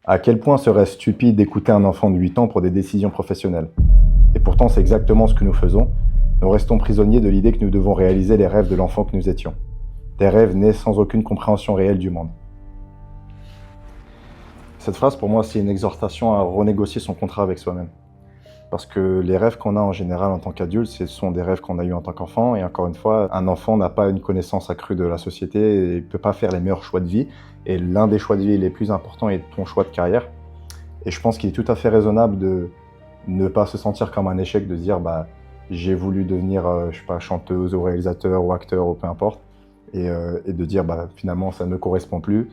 À quel point serait-ce stupide d'écouter un enfant de 8 ans pour des décisions professionnelles? Et pourtant, c'est exactement ce que nous faisons. Nous restons prisonniers de l'idée que nous devons réaliser les rêves de l'enfant que nous étions. Des rêves nés sans aucune compréhension réelle du monde. Cette phrase, pour moi, c'est une exhortation à renégocier son contrat avec soi-même. Parce que les rêves qu'on a en général en tant qu'adulte, ce sont des rêves qu'on a eus en tant qu'enfant. Et encore une fois, un enfant n'a pas une connaissance accrue de la société et il ne peut pas faire les meilleurs choix de vie. Et l'un des choix de vie les plus importants est ton choix de carrière. Et je pense qu'il est tout à fait raisonnable de ne pas se sentir comme un échec, de se dire j'ai voulu devenir je sais pas, chanteuse ou réalisateur ou acteur ou peu importe. Et de dire finalement ça ne me correspond plus,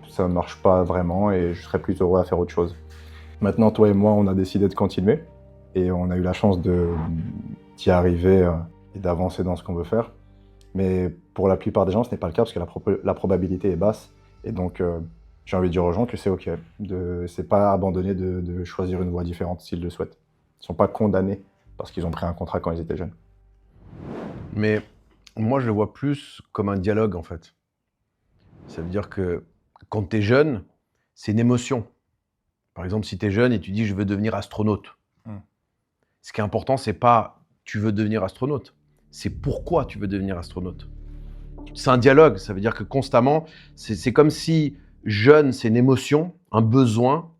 ça ne marche pas vraiment et je serais plus heureux à faire autre chose. Maintenant, toi et moi, on a décidé de continuer. Et on a eu la chance d'y arriver et d'avancer dans ce qu'on veut faire. Mais pour la plupart des gens, ce n'est pas le cas parce que la probabilité est basse. Et donc, j'ai envie de dire aux gens que c'est OK. C'est pas abandonner de choisir une voie différente s'ils le souhaitent. Ils ne sont pas condamnés parce qu'ils ont pris un contrat quand ils étaient jeunes. Mais moi, je le vois plus comme un dialogue, en fait. Ça veut dire que quand tu es jeune, c'est une émotion. Par exemple, si tu es jeune et tu dis « je veux devenir astronaute », ce qui est important, c'est pas « tu veux devenir astronaute », c'est pourquoi tu veux devenir astronaute. C'est un dialogue, ça veut dire que constamment, c'est comme si jeune, c'est une émotion, un besoin.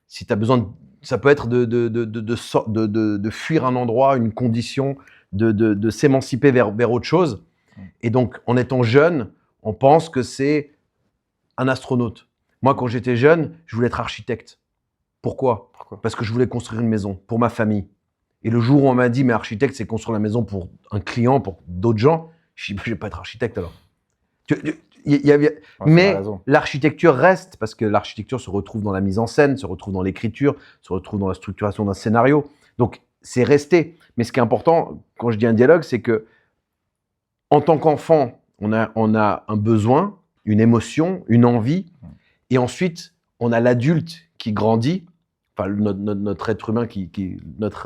Si tu as besoin, ça peut être de fuir un endroit, une condition, de s'émanciper vers autre chose. Et donc, en étant jeune, on pense que c'est un astronaute. Moi, quand j'étais jeune, je voulais être architecte. Pourquoi? Parce que je voulais construire une maison pour ma famille. Et le jour où on m'a dit, mais architecte, c'est construire la maison pour un client, pour d'autres gens, je dis, je ne vais pas être architecte alors. Mais l'architecture reste, parce que l'architecture se retrouve dans la mise en scène, se retrouve dans l'écriture, se retrouve dans la structuration d'un scénario. Donc, c'est resté. Mais ce qui est important, quand je dis un dialogue, c'est que en tant qu'enfant, on a un besoin, une émotion, une envie, et ensuite, on a l'adulte qui grandit, enfin notre être humain,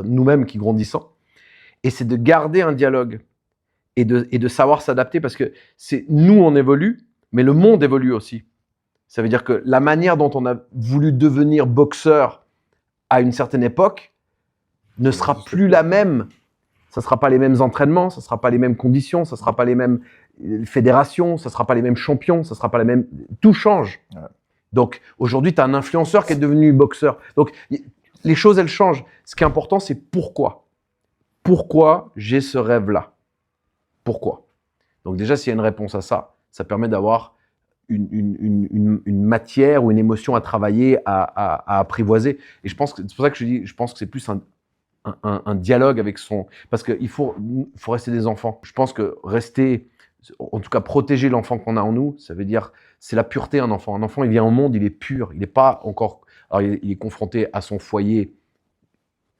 nous-mêmes qui grandissons, et c'est de garder un dialogue et de savoir s'adapter, parce que c'est nous, on évolue, mais le monde évolue aussi. Ça veut dire que la manière dont on a voulu devenir boxeur à une certaine époque ne sera plus la même. Ça ne sera pas les mêmes entraînements, ça ne sera pas les mêmes conditions, ça ne sera pas les mêmes fédérations, ça ne sera pas les mêmes champions, ça ne sera pas les mêmes... Tout change. Ouais. Donc, aujourd'hui, tu as un influenceur qui est devenu boxeur. Donc, les choses, elles changent. Ce qui est important, c'est pourquoi. Pourquoi j'ai ce rêve-là? Pourquoi? Donc déjà, s'il y a une réponse à ça, ça permet d'avoir une matière ou une émotion à travailler, à apprivoiser. Et je pense que c'est pour ça que je dis, je pense que c'est plus un dialogue avec son... Parce qu'il faut rester des enfants. Je pense que rester, en tout cas protéger l'enfant qu'on a en nous, ça veut dire, c'est la pureté un enfant. Un enfant, il vient au monde, il est pur, il n'est pas encore... Alors, il est confronté à son foyer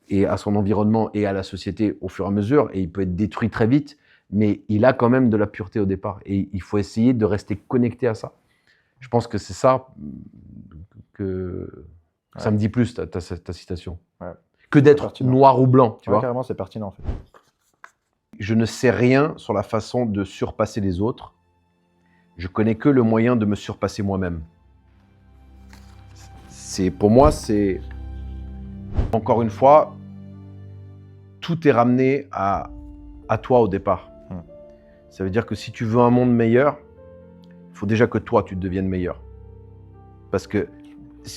et à son environnement et à la société au fur et à mesure, et il peut être détruit très vite, mais il a quand même de la pureté au départ. Et il faut essayer de rester connecté à ça. Je pense que c'est ça que... Ouais. Ça me dit plus, ta citation. Ouais. Que d'être noir ou blanc, tu vois. Carrément, c'est pertinent, en fait. Je ne sais rien sur la façon de surpasser les autres. Je connais que le moyen de me surpasser moi-même. Pour moi, c'est... Encore une fois, tout est ramené à toi au départ. Ça veut dire que si tu veux un monde meilleur, il faut déjà que toi, tu deviennes meilleur. Parce que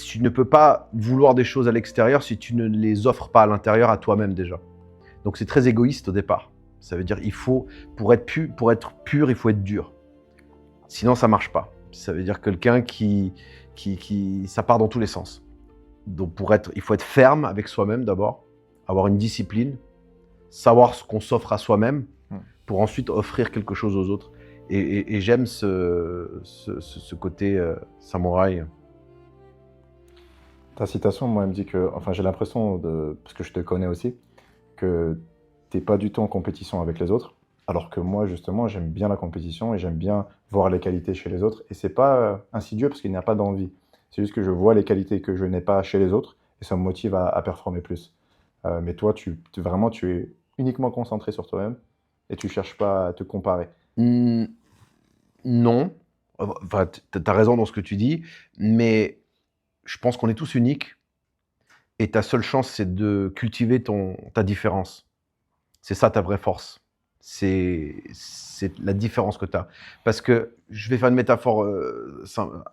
tu ne peux pas vouloir des choses à l'extérieur si tu ne les offres pas à l'intérieur à toi-même déjà. Donc c'est très égoïste au départ. Ça veut dire qu'il faut, pour être pur, il faut être dur. Sinon, ça ne marche pas. Ça veut dire quelqu'un ça part dans tous les sens. Donc il faut être ferme avec soi-même d'abord, avoir une discipline, savoir ce qu'on s'offre à soi-même, pour ensuite offrir quelque chose aux autres. Et j'aime ce côté samouraï. Ta citation, moi, elle me dit que, enfin, j'ai l'impression, parce que je te connais aussi, que tu n'es pas du tout en compétition avec les autres, alors que moi, justement, j'aime bien la compétition et j'aime bien voir les qualités chez les autres. Et c'est pas insidieux parce qu'il n'y a pas d'envie. C'est juste que je vois les qualités que je n'ai pas chez les autres et ça me motive à performer plus. Mais toi, tu es uniquement concentré sur toi-même et tu cherches pas à te comparer. Non. Enfin, tu as raison dans ce que tu dis, mais je pense qu'on est tous uniques et ta seule chance, c'est de cultiver ta différence. C'est ça ta vraie force. C'est la différence que tu as. Parce que, je vais faire une métaphore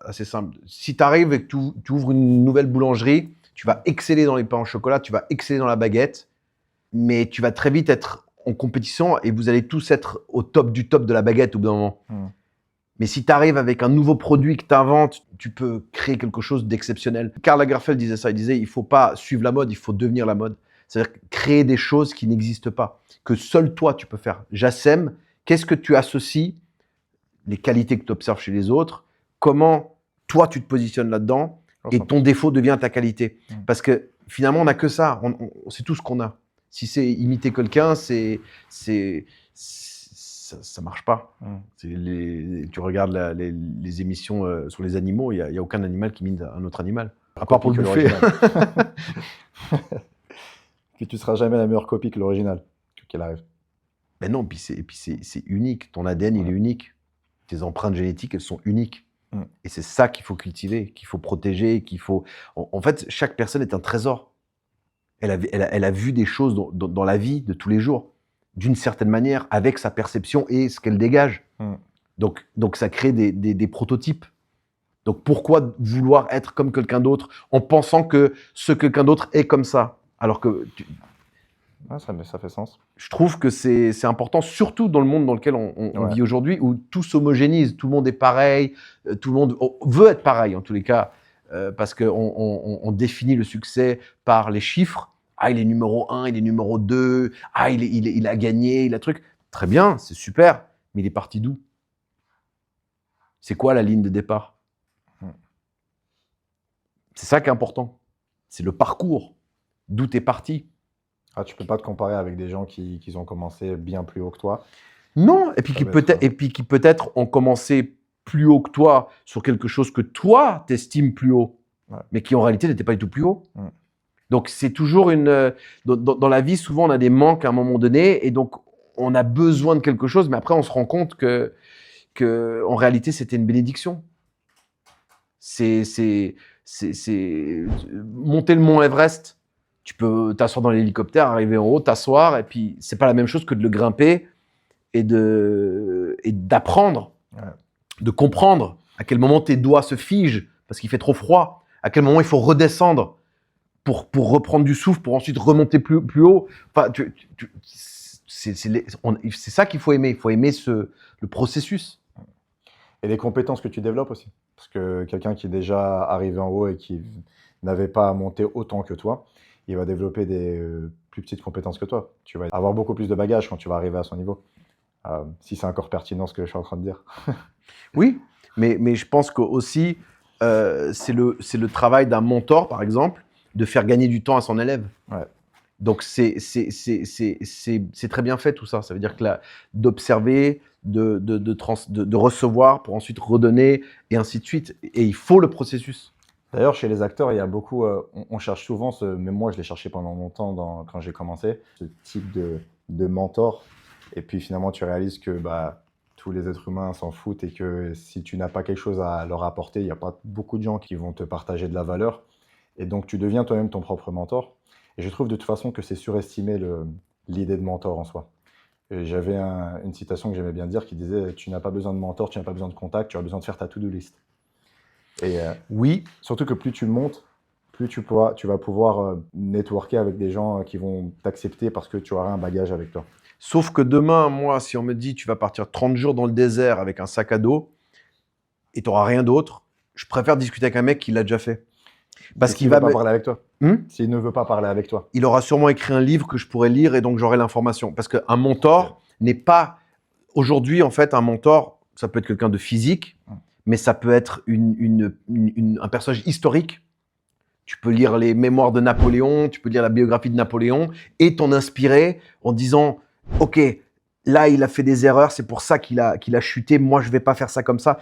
assez simple. Si tu arrives et que tu ouvres une nouvelle boulangerie, tu vas exceller dans les pains au chocolat, tu vas exceller dans la baguette, mais tu vas très vite être en compétition et vous allez tous être au top du top de la baguette au bout d'un moment. Mais si tu arrives avec un nouveau produit que tu inventes, tu peux créer quelque chose d'exceptionnel. Karl Lagerfeld disait ça, il disait il ne faut pas suivre la mode, il faut devenir la mode. C'est-à-dire créer des choses qui n'existent pas, que seul toi tu peux faire. Jassem, qu'est-ce que tu associes, les qualités que tu observes chez les autres, comment toi tu te positionnes là-dedans et ton défaut devient ta qualité. Parce que finalement, on n'a que ça, c'est tout ce qu'on a. Si c'est imiter quelqu'un, ça marche pas. Tu regardes les émissions sur les animaux, il n'y a aucun animal qui imite un autre animal. À part pour le bouffer. Puis tu seras jamais la meilleure copie que l'original, qu'elle arrive. Ben non, puis c'est unique. Ton ADN, il est unique. Tes empreintes génétiques, elles sont uniques. Et c'est ça qu'il faut cultiver, qu'il faut protéger, qu'il faut... En fait, chaque personne est un trésor. Elle a vu des choses dans la vie de tous les jours, d'une certaine manière, avec sa perception et ce qu'elle dégage. Donc ça crée des prototypes. Donc pourquoi vouloir être comme quelqu'un d'autre en pensant que ce quelqu'un d'autre est comme ça? Alors que ça fait sens. Je trouve que c'est important, surtout dans le monde dans lequel on vit aujourd'hui, où tout s'homogénise, tout le monde est pareil, tout le monde veut être pareil en tous les cas, parce qu'on définit le succès par les chiffres. Ah, il est numéro 1, il est numéro 2, ah, il a gagné, il a truc. Très bien, c'est super, mais il est parti d'où? C'est quoi la ligne de départ? C'est ça qui est important. C'est le parcours. D'où tu es parti. Ah, tu peux pas te comparer avec des gens qui ont commencé bien plus haut que toi. Non, et puis qui peut-être ont commencé plus haut que toi sur quelque chose que toi t'estimes plus haut, mais qui en réalité n'était pas du tout plus haut. Donc c'est toujours dans la vie, souvent on a des manques à un moment donné, et donc on a besoin de quelque chose, mais après on se rend compte que en réalité c'était une bénédiction. C'est monter le mont Everest. Tu peux t'asseoir dans l'hélicoptère, arriver en haut, t'asseoir, et puis c'est pas la même chose que de le grimper et d'apprendre, de comprendre à quel moment tes doigts se figent parce qu'il fait trop froid, à quel moment il faut redescendre pour reprendre du souffle, pour ensuite remonter plus haut. Enfin, c'est ça qu'il faut aimer. Il faut aimer le processus. Et les compétences que tu développes aussi. Parce que quelqu'un qui est déjà arrivé en haut et qui n'avait pas à monter autant que toi, il va développer des plus petites compétences que toi. Tu vas avoir beaucoup plus de bagages quand tu vas arriver à son niveau. Si c'est encore pertinent ce que je suis en train de dire. Oui, mais je pense que aussi c'est le travail d'un mentor, par exemple, de faire gagner du temps à son élève. Donc c'est très bien fait tout ça. Ça veut dire que d'observer, de recevoir pour ensuite redonner et ainsi de suite. Et il faut le processus. D'ailleurs, chez les acteurs, il y a beaucoup, on cherche souvent, même moi je l'ai cherché pendant longtemps quand j'ai commencé, ce type de mentor. Et puis finalement, tu réalises que tous les êtres humains s'en foutent et que si tu n'as pas quelque chose à leur apporter, il n'y a pas beaucoup de gens qui vont te partager de la valeur. Et donc, tu deviens toi-même ton propre mentor. Et je trouve de toute façon que c'est surestimer l'idée de mentor en soi. J'avais une citation que j'aimais bien dire qui disait « Tu n'as pas besoin de mentor, tu n'as pas besoin de contact, tu as besoin de faire ta to-do list ». Et oui, surtout que plus tu montes, plus tu vas pouvoir networker avec des gens qui vont t'accepter parce que tu auras un bagage avec toi. Sauf que demain, moi, si on me dit tu vas partir 30 jours dans le désert avec un sac à dos et tu n'auras rien d'autre, je préfère discuter avec un mec qui l'a déjà fait. Parce qu'il ne va pas parler avec toi. S'il ne veut pas parler avec toi. Il aura sûrement écrit un livre que je pourrais lire et donc j'aurai l'information. Parce qu'un mentor n'est pas... Aujourd'hui, en fait, un mentor, ça peut être quelqu'un de physique, mais ça peut être un personnage historique. Tu peux lire les mémoires de Napoléon, tu peux lire la biographie de Napoléon et t'en inspirer en disant « Ok, là, il a fait des erreurs, c'est pour ça qu'il a chuté, moi, je ne vais pas faire ça comme ça. »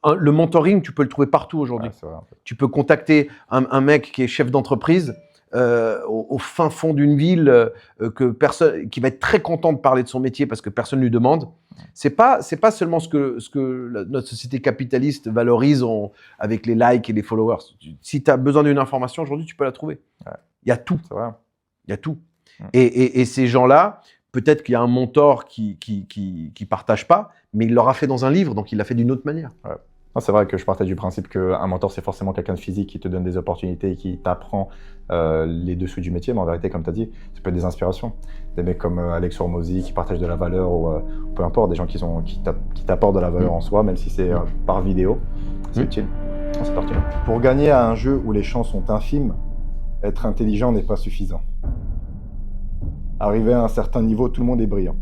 Le mentoring, tu peux le trouver partout aujourd'hui. Ouais, en fait. Tu peux contacter un mec qui est chef d'entreprise au fin fond d'une ville qui va être très content de parler de son métier parce que personne ne lui demande. C'est pas seulement ce que notre société capitaliste valorise avec les likes et les followers. Si tu as besoin d'une information aujourd'hui, tu peux la trouver. Ouais. Il y a tout. C'est vrai. Il y a tout. Et ces gens-là, peut-être qu'il y a un mentor qui partage pas, mais il l'aura fait dans un livre, donc il l'a fait d'une autre manière. Ouais. Non, c'est vrai que je partais du principe qu'un mentor, c'est forcément quelqu'un de physique qui te donne des opportunités et qui t'apprend les dessous du métier. Mais en vérité, comme tu as dit, ça peut être des inspirations. Des mecs comme Alex Hormozy qui partagent de la valeur ou peu importe, des gens qui t'apportent de la valeur en soi, même si c'est par vidéo. C'est utile. Non, c'est pertinent. Pour gagner à un jeu où les chances sont infimes, être intelligent n'est pas suffisant. Arrivé à un certain niveau, tout le monde est brillant.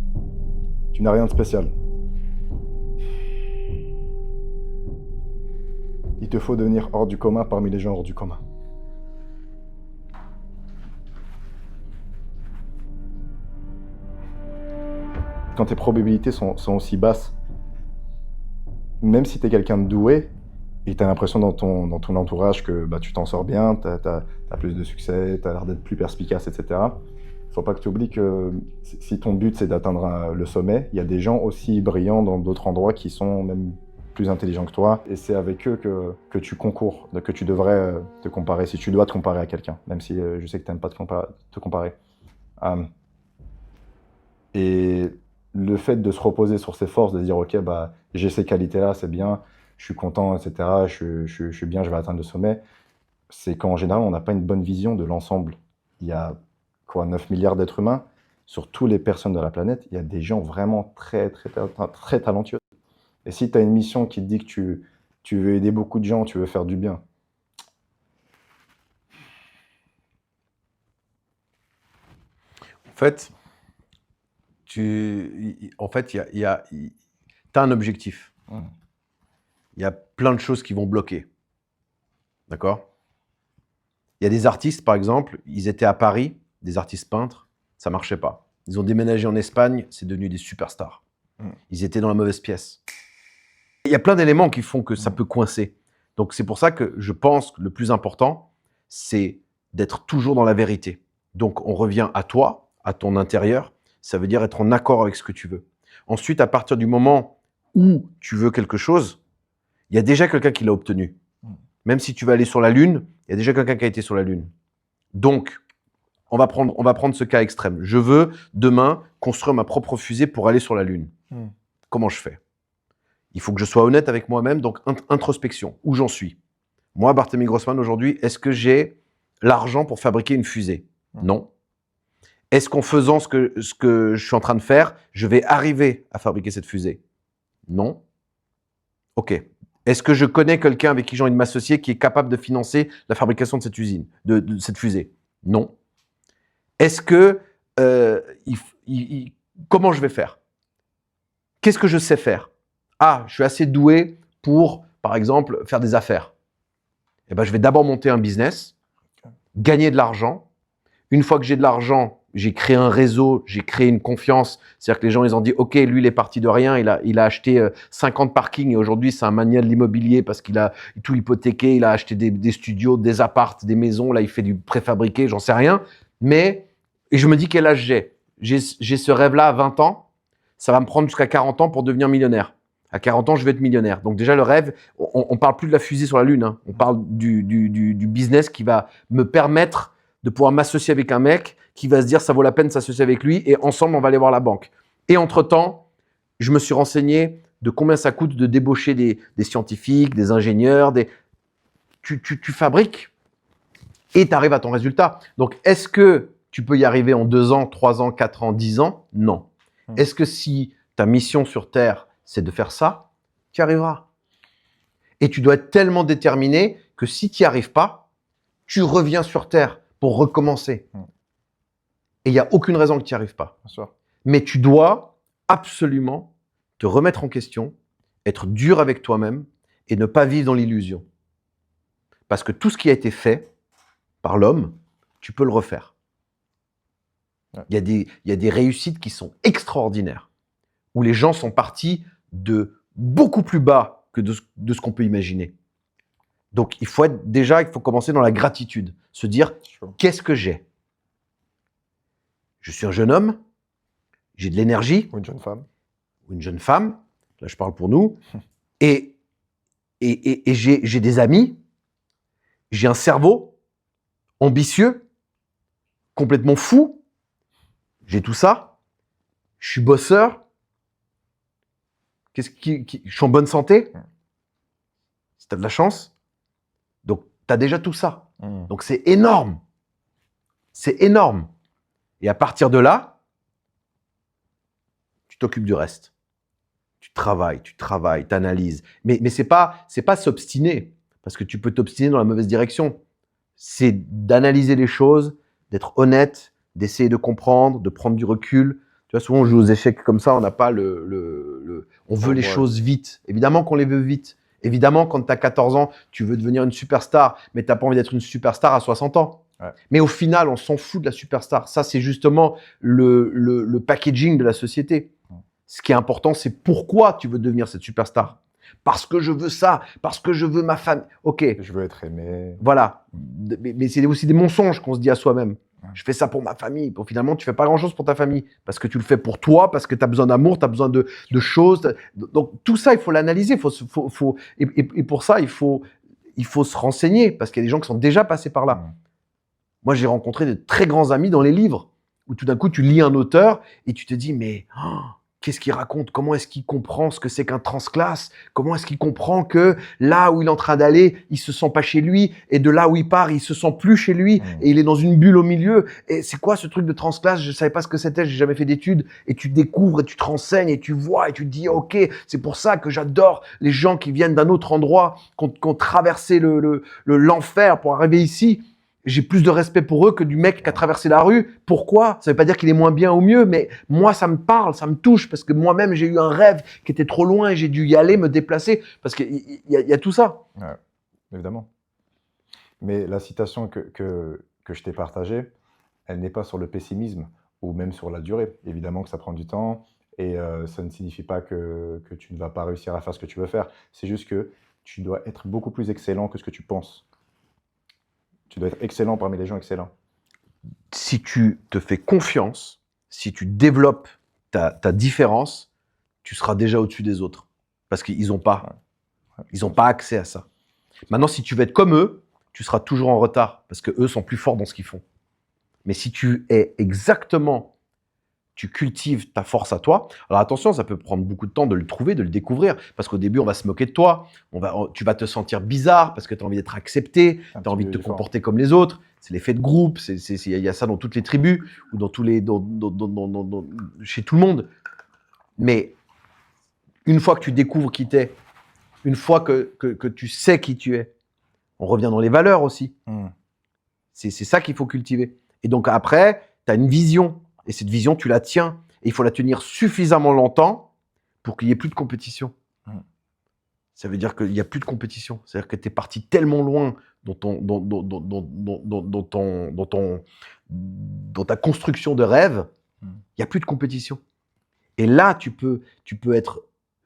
Tu n'as rien de spécial. Il te faut devenir hors du commun parmi les gens hors du commun. Quand tes probabilités sont aussi basses, même si tu es quelqu'un de doué, et tu as l'impression dans ton entourage que tu t'en sors bien, tu as plus de succès, tu as l'air d'être plus perspicace, etc. Il ne faut pas que tu oublies que si ton but c'est d'atteindre le sommet, il y a des gens aussi brillants dans d'autres endroits qui sont même plus intelligents que toi. Et c'est avec eux que tu concours, que tu devrais te comparer, si tu dois te comparer à quelqu'un, même si je sais que tu n'aimes pas te comparer. Et le fait de se reposer sur ses forces, de dire ok, j'ai ces qualités-là, c'est bien, je suis content, etc., je suis bien, je vais atteindre le sommet, c'est qu'en général, on n'a pas une bonne vision de l'ensemble. Il y a 9 milliards d'êtres humains, sur toutes les personnes de la planète, il y a des gens vraiment très, très, très, très talentueux. Et si tu as une mission qui te dit que tu veux aider beaucoup de gens, tu veux faire du bien, En fait, t'as un objectif. Il y a plein de choses qui vont bloquer. D'accord? Il y a des artistes, par exemple, ils étaient à Paris, des artistes peintres, ça marchait pas. Ils ont déménagé en Espagne, c'est devenu des superstars. Ils étaient dans la mauvaise pièce. Il y a plein d'éléments qui font que ça peut coincer. Donc c'est pour ça que je pense que le plus important, c'est d'être toujours dans la vérité. Donc on revient à toi, à ton intérieur, ça veut dire être en accord avec ce que tu veux. Ensuite, à partir du moment où tu veux quelque chose, il y a déjà quelqu'un qui l'a obtenu. Même si tu vas aller sur la Lune, il y a déjà quelqu'un qui a été sur la Lune. Donc, on va prendre ce cas extrême. Je veux, demain, construire ma propre fusée pour aller sur la Lune. Comment je fais? Il faut que je sois honnête avec moi-même, donc introspection. Où j'en suis? Moi, Barthélemy Grossman, aujourd'hui, est-ce que j'ai l'argent pour fabriquer une fusée? Non. Est-ce qu'en faisant ce que je suis en train de faire, je vais arriver à fabriquer cette fusée? Non. Ok. Est-ce que je connais quelqu'un avec qui j'ai envie de m'associer qui est capable de financer la fabrication de cette usine, de cette fusée? Non. Est-ce que comment je vais faire? Qu'est-ce que je sais faire? Ah, je suis assez doué pour, par exemple, faire des affaires. Eh ben, je vais d'abord monter un business, gagner de l'argent. Une fois que j'ai de l'argent, j'ai créé un réseau, j'ai créé une confiance. C'est-à-dire que les gens, ils ont dit, OK, lui, il est parti de rien, il a acheté 50 parkings et aujourd'hui, c'est un mania de l'immobilier parce qu'il a tout hypothéqué, il a acheté des studios, des appartes, des maisons, là, il fait du préfabriqué, j'en sais rien. Mais, et je me dis quel âge j'ai? J'ai ce rêve-là à 20 ans, ça va me prendre jusqu'à 40 ans pour devenir millionnaire. À 40 ans, je vais être millionnaire. Donc déjà, le rêve, on parle plus de la fusée sur la Lune, hein. On parle du business qui va me permettre de pouvoir m'associer avec un mec qui va se dire ça vaut la peine de s'associer avec lui et ensemble, on va aller voir la banque. Et entre-temps, je me suis renseigné de combien ça coûte de débaucher des scientifiques, des ingénieurs. Tu fabriques et tu arrives à ton résultat. Donc, est-ce que tu peux y arriver en 2 ans, 3 ans, 4 ans, 10 ans? Non. Est-ce que si ta mission sur Terre, c'est de faire ça, tu y arriveras. Et tu dois être tellement déterminé que si tu n'y arrives pas, tu reviens sur Terre pour recommencer. Et il n'y a aucune raison que tu n'y arrives pas. Bien sûr. Mais tu dois absolument te remettre en question, être dur avec toi-même et ne pas vivre dans l'illusion. Parce que tout ce qui a été fait par l'homme, tu peux le refaire. Ouais. Il y a des réussites qui sont extraordinaires, où les gens sont partis de beaucoup plus bas que de ce qu'on peut imaginer. Donc, il faut commencer dans la gratitude. Se dire, qu'est-ce que j'ai? Je suis un jeune homme, j'ai de l'énergie. Ou une jeune femme. ou une jeune femme, là je parle pour nous, et j'ai des amis, j'ai un cerveau ambitieux, complètement fou, j'ai tout ça, je suis bosseur, je suis en bonne santé, si tu as de la chance, donc tu as déjà tout ça. Donc c'est énorme. C'est énorme. Et à partir de là, tu t'occupes du reste. Tu travailles, tu analyses. Mais c'est pas s'obstiner, parce que tu peux t'obstiner dans la mauvaise direction. C'est d'analyser les choses, d'être honnête, d'essayer de comprendre, de prendre du recul. Tu vois, souvent on joue aux échecs comme ça, on n'a pas on veut les choses vite. Évidemment qu'on les veut vite. Évidemment, quand tu as 14 ans, tu veux devenir une superstar, mais tu n'as pas envie d'être une superstar à 60 ans. Ouais. Mais au final, on s'en fout de la superstar. Ça, c'est justement le packaging de la société. Ce qui est important, c'est pourquoi tu veux devenir cette superstar. Parce que je veux ça, parce que je veux ma famille. Ok. Je veux être aimé. Voilà. Mais c'est aussi des mensonges qu'on se dit à soi-même. Je fais ça pour ma famille. Bon, finalement, tu fais pas grand-chose pour ta famille. Parce que tu le fais pour toi, parce que tu as besoin d'amour, tu as besoin de choses. Donc, tout ça, il faut l'analyser. Et pour ça, il faut se renseigner. Parce qu'il y a des gens qui sont déjà passés par là. Moi, j'ai rencontré de très grands amis dans les livres. Où tout d'un coup, tu lis un auteur et tu te dis, mais qu'est-ce qu'il raconte? Comment est-ce qu'il comprend ce que c'est qu'un transclasse? Comment est-ce qu'il comprend que là où il est en train d'aller, il se sent pas chez lui, et de là où il part, il se sent plus chez lui, et il est dans une bulle au milieu. Et c'est quoi ce truc de transclasse? Je savais pas ce que c'était, j'ai jamais fait d'études. Et tu découvres, et tu te renseignes, et tu vois, et tu te dis, ok, c'est pour ça que j'adore les gens qui viennent d'un autre endroit, qui ont traversé l'enfer pour arriver ici. J'ai plus de respect pour eux que du mec qui a traversé la rue. Pourquoi? Ça veut pas dire qu'il est moins bien ou mieux, mais moi, ça me parle, ça me touche, parce que moi-même, j'ai eu un rêve qui était trop loin et j'ai dû y aller, me déplacer, parce qu'il y a tout ça. Ouais, évidemment. Mais la citation que je t'ai partagée, elle n'est pas sur le pessimisme ou même sur la durée. Évidemment que ça prend du temps et ça ne signifie pas que tu ne vas pas réussir à faire ce que tu veux faire. C'est juste que tu dois être beaucoup plus excellent que ce que tu penses. Tu dois être excellent parmi les gens excellents. Si tu te fais confiance, si tu développes ta différence, tu seras déjà au-dessus des autres. Parce qu'ils n'ont pas. Ils n'ont pas accès à ça. Maintenant, si tu veux être comme eux, tu seras toujours en retard. Parce qu'eux sont plus forts dans ce qu'ils font. Mais si tu es exactement... Tu cultives ta force à toi. Alors attention, ça peut prendre beaucoup de temps de le trouver, de le découvrir, parce qu'au début, on va se moquer de toi, tu vas te sentir bizarre parce que tu as envie d'être accepté, tu as envie de te comporter comme les autres. C'est l'effet de groupe, il y a ça dans toutes les tribus, ou chez tout le monde. Mais une fois que tu découvres qui t'es, une fois que tu sais qui tu es, on revient dans les valeurs aussi. C'est ça qu'il faut cultiver. Et donc après, tu as une vision. Et cette vision, tu la tiens. Et il faut la tenir suffisamment longtemps pour qu'il n'y ait plus de compétition. Ça veut dire qu'il n'y a plus de compétition. C'est-à-dire que tu es parti tellement loin dans ta construction de rêve, il n'y a plus de compétition. Et là, tu peux être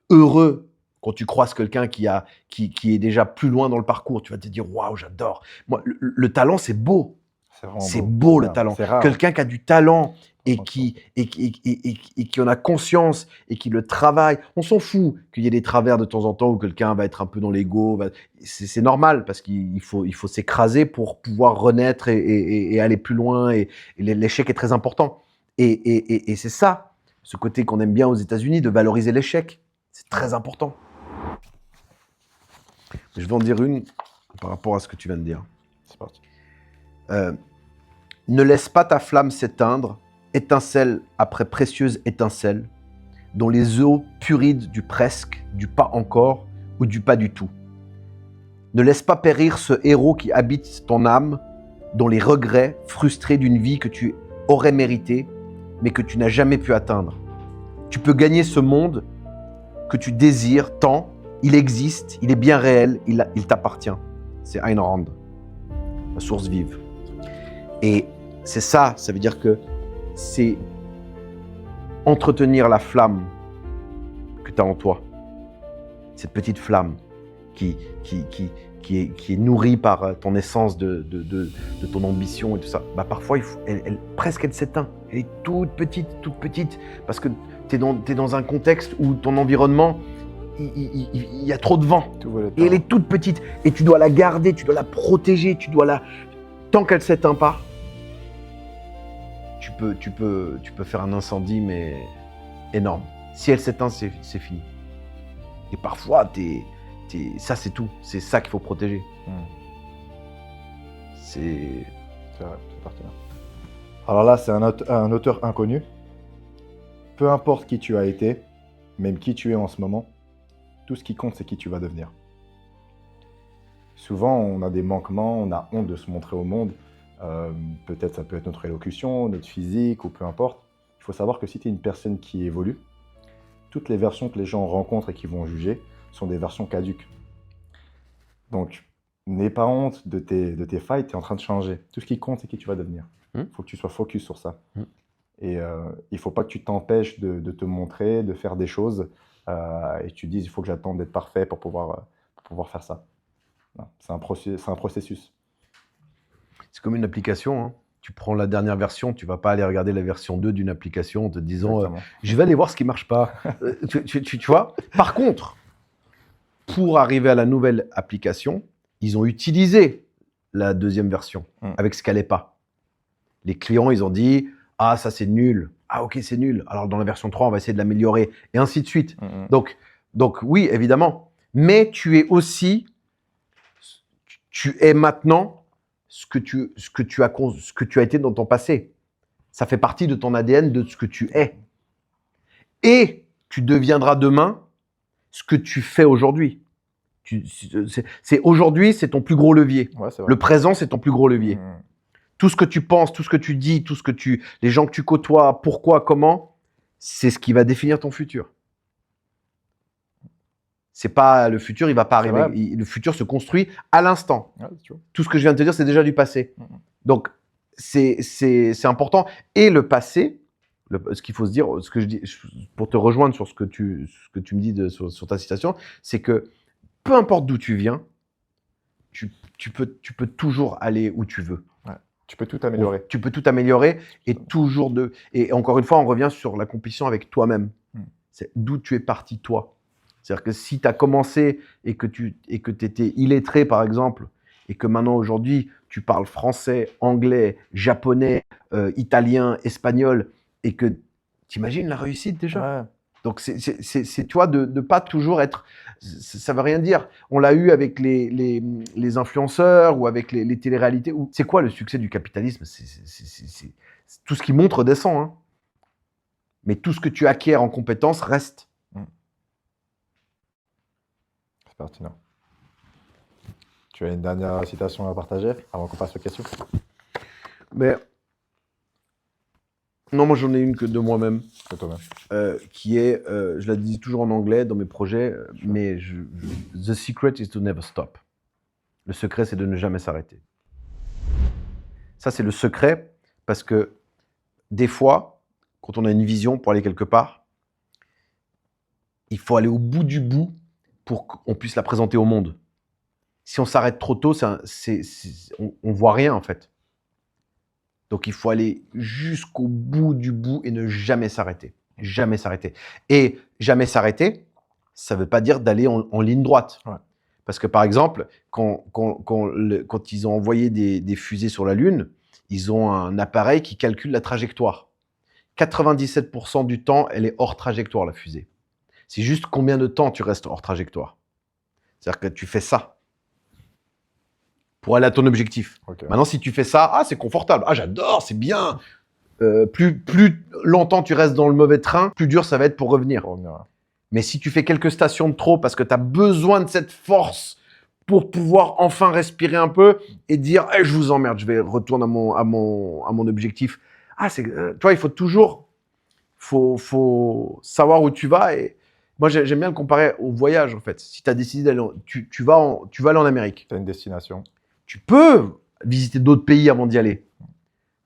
heureux quand tu croises quelqu'un qui est déjà plus loin dans le parcours. Tu vas te dire, waouh, j'adore. Moi, le talent, c'est beau. C'est beau le talent. Quelqu'un qui a du talent et qui en a conscience et qui le travaille. On s'en fout qu'il y ait des travers de temps en temps où quelqu'un va être un peu dans l'ego. C'est normal parce qu'il faut s'écraser pour pouvoir renaître et aller plus loin. Et l'échec est très important. Et c'est ça, ce côté qu'on aime bien aux États-Unis, de valoriser l'échec. C'est très important. Je vais en dire une par rapport à ce que tu viens de dire. C'est parti. Ne laisse pas ta flamme s'éteindre, étincelle après précieuse étincelle, dont les eaux purides du presque, du pas encore ou du pas du tout. Ne laisse pas périr ce héros qui habite ton âme, dont les regrets frustrés d'une vie que tu aurais méritée, mais que tu n'as jamais pu atteindre. Tu peux gagner ce monde que tu désires tant, il existe, il est bien réel, il t'appartient. C'est Ayn Rand, la source vive. Et c'est ça veut dire que c'est entretenir la flamme que tu as en toi. Cette petite flamme qui est nourrie par ton essence de ton ambition et tout ça. Parfois, presque elle s'éteint. Elle est toute petite, parce que t'es dans un contexte où ton environnement, il y a trop de vent. Et elle est toute petite. Et tu dois la garder, tu dois la protéger, tant qu'elle ne s'éteint pas, tu peux faire un incendie, mais énorme. Si elle s'éteint, c'est fini. Et parfois, ça c'est tout. C'est ça qu'il faut protéger. C'est vrai, c'est pertinent. Alors là, c'est un auteur inconnu. Peu importe qui tu as été, même qui tu es en ce moment, tout ce qui compte, c'est qui tu vas devenir. Souvent, on a des manquements, on a honte de se montrer au monde. Peut-être ça peut être notre élocution, notre physique, ou peu importe. Il faut savoir que si tu es une personne qui évolue, toutes les versions que les gens rencontrent et qui vont juger sont des versions caduques. Donc, n'aie pas honte de tes failles, tu es en train de changer. Tout ce qui compte, c'est qui tu vas devenir. Il faut que tu sois focus sur ça. Et il ne faut pas que tu t'empêches de te montrer, de faire des choses, et que tu dises il faut que j'attende d'être parfait pour pouvoir faire ça. C'est un processus. C'est comme une application. Tu prends la dernière version, tu ne vas pas aller regarder la version 2 d'une application en te disant je vais aller voir ce qui ne marche pas. Tu vois. Par contre, pour arriver à la nouvelle application, ils ont utilisé la deuxième version avec ce qu'elle n'est pas. Les clients, ils ont dit « Ah, ça c'est nul. Ah, ok, c'est nul. Alors dans la version 3, on va essayer de l'améliorer. » Et ainsi de suite. Donc oui, évidemment. Mais tu es aussi... Tu es maintenant ce que tu as été dans ton passé. Ça fait partie de ton ADN, de ce que tu es. Et tu deviendras demain ce que tu fais aujourd'hui. Aujourd'hui, c'est ton plus gros levier. Ouais, c'est vrai. Le présent, c'est ton plus gros levier. Tout ce que tu penses, tout ce que tu dis, les gens que tu côtoies, pourquoi, comment, c'est ce qui va définir ton futur. C'est pas le futur, il va pas arriver. Le futur se construit à l'instant. Ouais, tout ce que je viens de te dire, c'est déjà du passé. Donc, c'est important. Et le passé, ce qu'il faut se dire, ce que je dis, pour te rejoindre sur ce que tu me dis sur ta citation, c'est que peu importe d'où tu viens, tu peux toujours aller où tu veux. Ouais. Tu peux tout améliorer. Tu peux tout améliorer et encore une fois, on revient sur la compétition avec toi-même. C'est d'où tu es parti, toi. C'est-à-dire que si tu as commencé et que tu étais illettré, par exemple, et que maintenant, aujourd'hui, tu parles français, anglais, japonais, italien, espagnol, et que t'imagines la réussite déjà. Ouais. Donc, c'est toi de ne pas toujours être... Ça ne veut rien dire. On l'a eu avec les influenceurs ou avec les téléréalités. C'est quoi le succès du capitalisme? Tout ce qui monte redescend. Mais tout ce que tu acquiers en compétences reste. C'est pertinent. Tu as une dernière citation à partager avant qu'on passe aux questions? Mais non, moi j'en ai une que de moi-même. Que toi-même. Qui est, je la dis toujours en anglais dans mes projets, mais the secret is to never stop. Le secret, c'est de ne jamais s'arrêter. Ça, c'est le secret parce que des fois, quand on a une vision pour aller quelque part, il faut aller au bout du bout pour qu'on puisse la présenter au monde. Si on s'arrête trop tôt, on voit rien en fait. Donc il faut aller jusqu'au bout du bout et ne jamais s'arrêter. Jamais s'arrêter. Et jamais s'arrêter, ça ne veut pas dire d'aller en ligne droite. Ouais. Parce que par exemple, quand ils ont envoyé des fusées sur la Lune, ils ont un appareil qui calcule la trajectoire. 97% du temps, elle est hors trajectoire, la fusée. C'est juste combien de temps tu restes hors trajectoire. C'est-à-dire que tu fais ça pour aller à ton objectif. Okay. Maintenant, si tu fais ça, c'est confortable. J'adore, c'est bien. Plus longtemps tu restes dans le mauvais train, plus dur ça va être pour revenir. Mais si tu fais quelques stations de trop parce que tu as besoin de cette force pour pouvoir enfin respirer un peu et dire je vous emmerde, je vais retourner à mon objectif. Toi, il faut toujours faut savoir où tu vas. Et moi, j'aime bien le comparer au voyage, en fait. Si tu as décidé d'aller, tu vas aller en Amérique. Tu as une destination. Tu peux visiter d'autres pays avant d'y aller.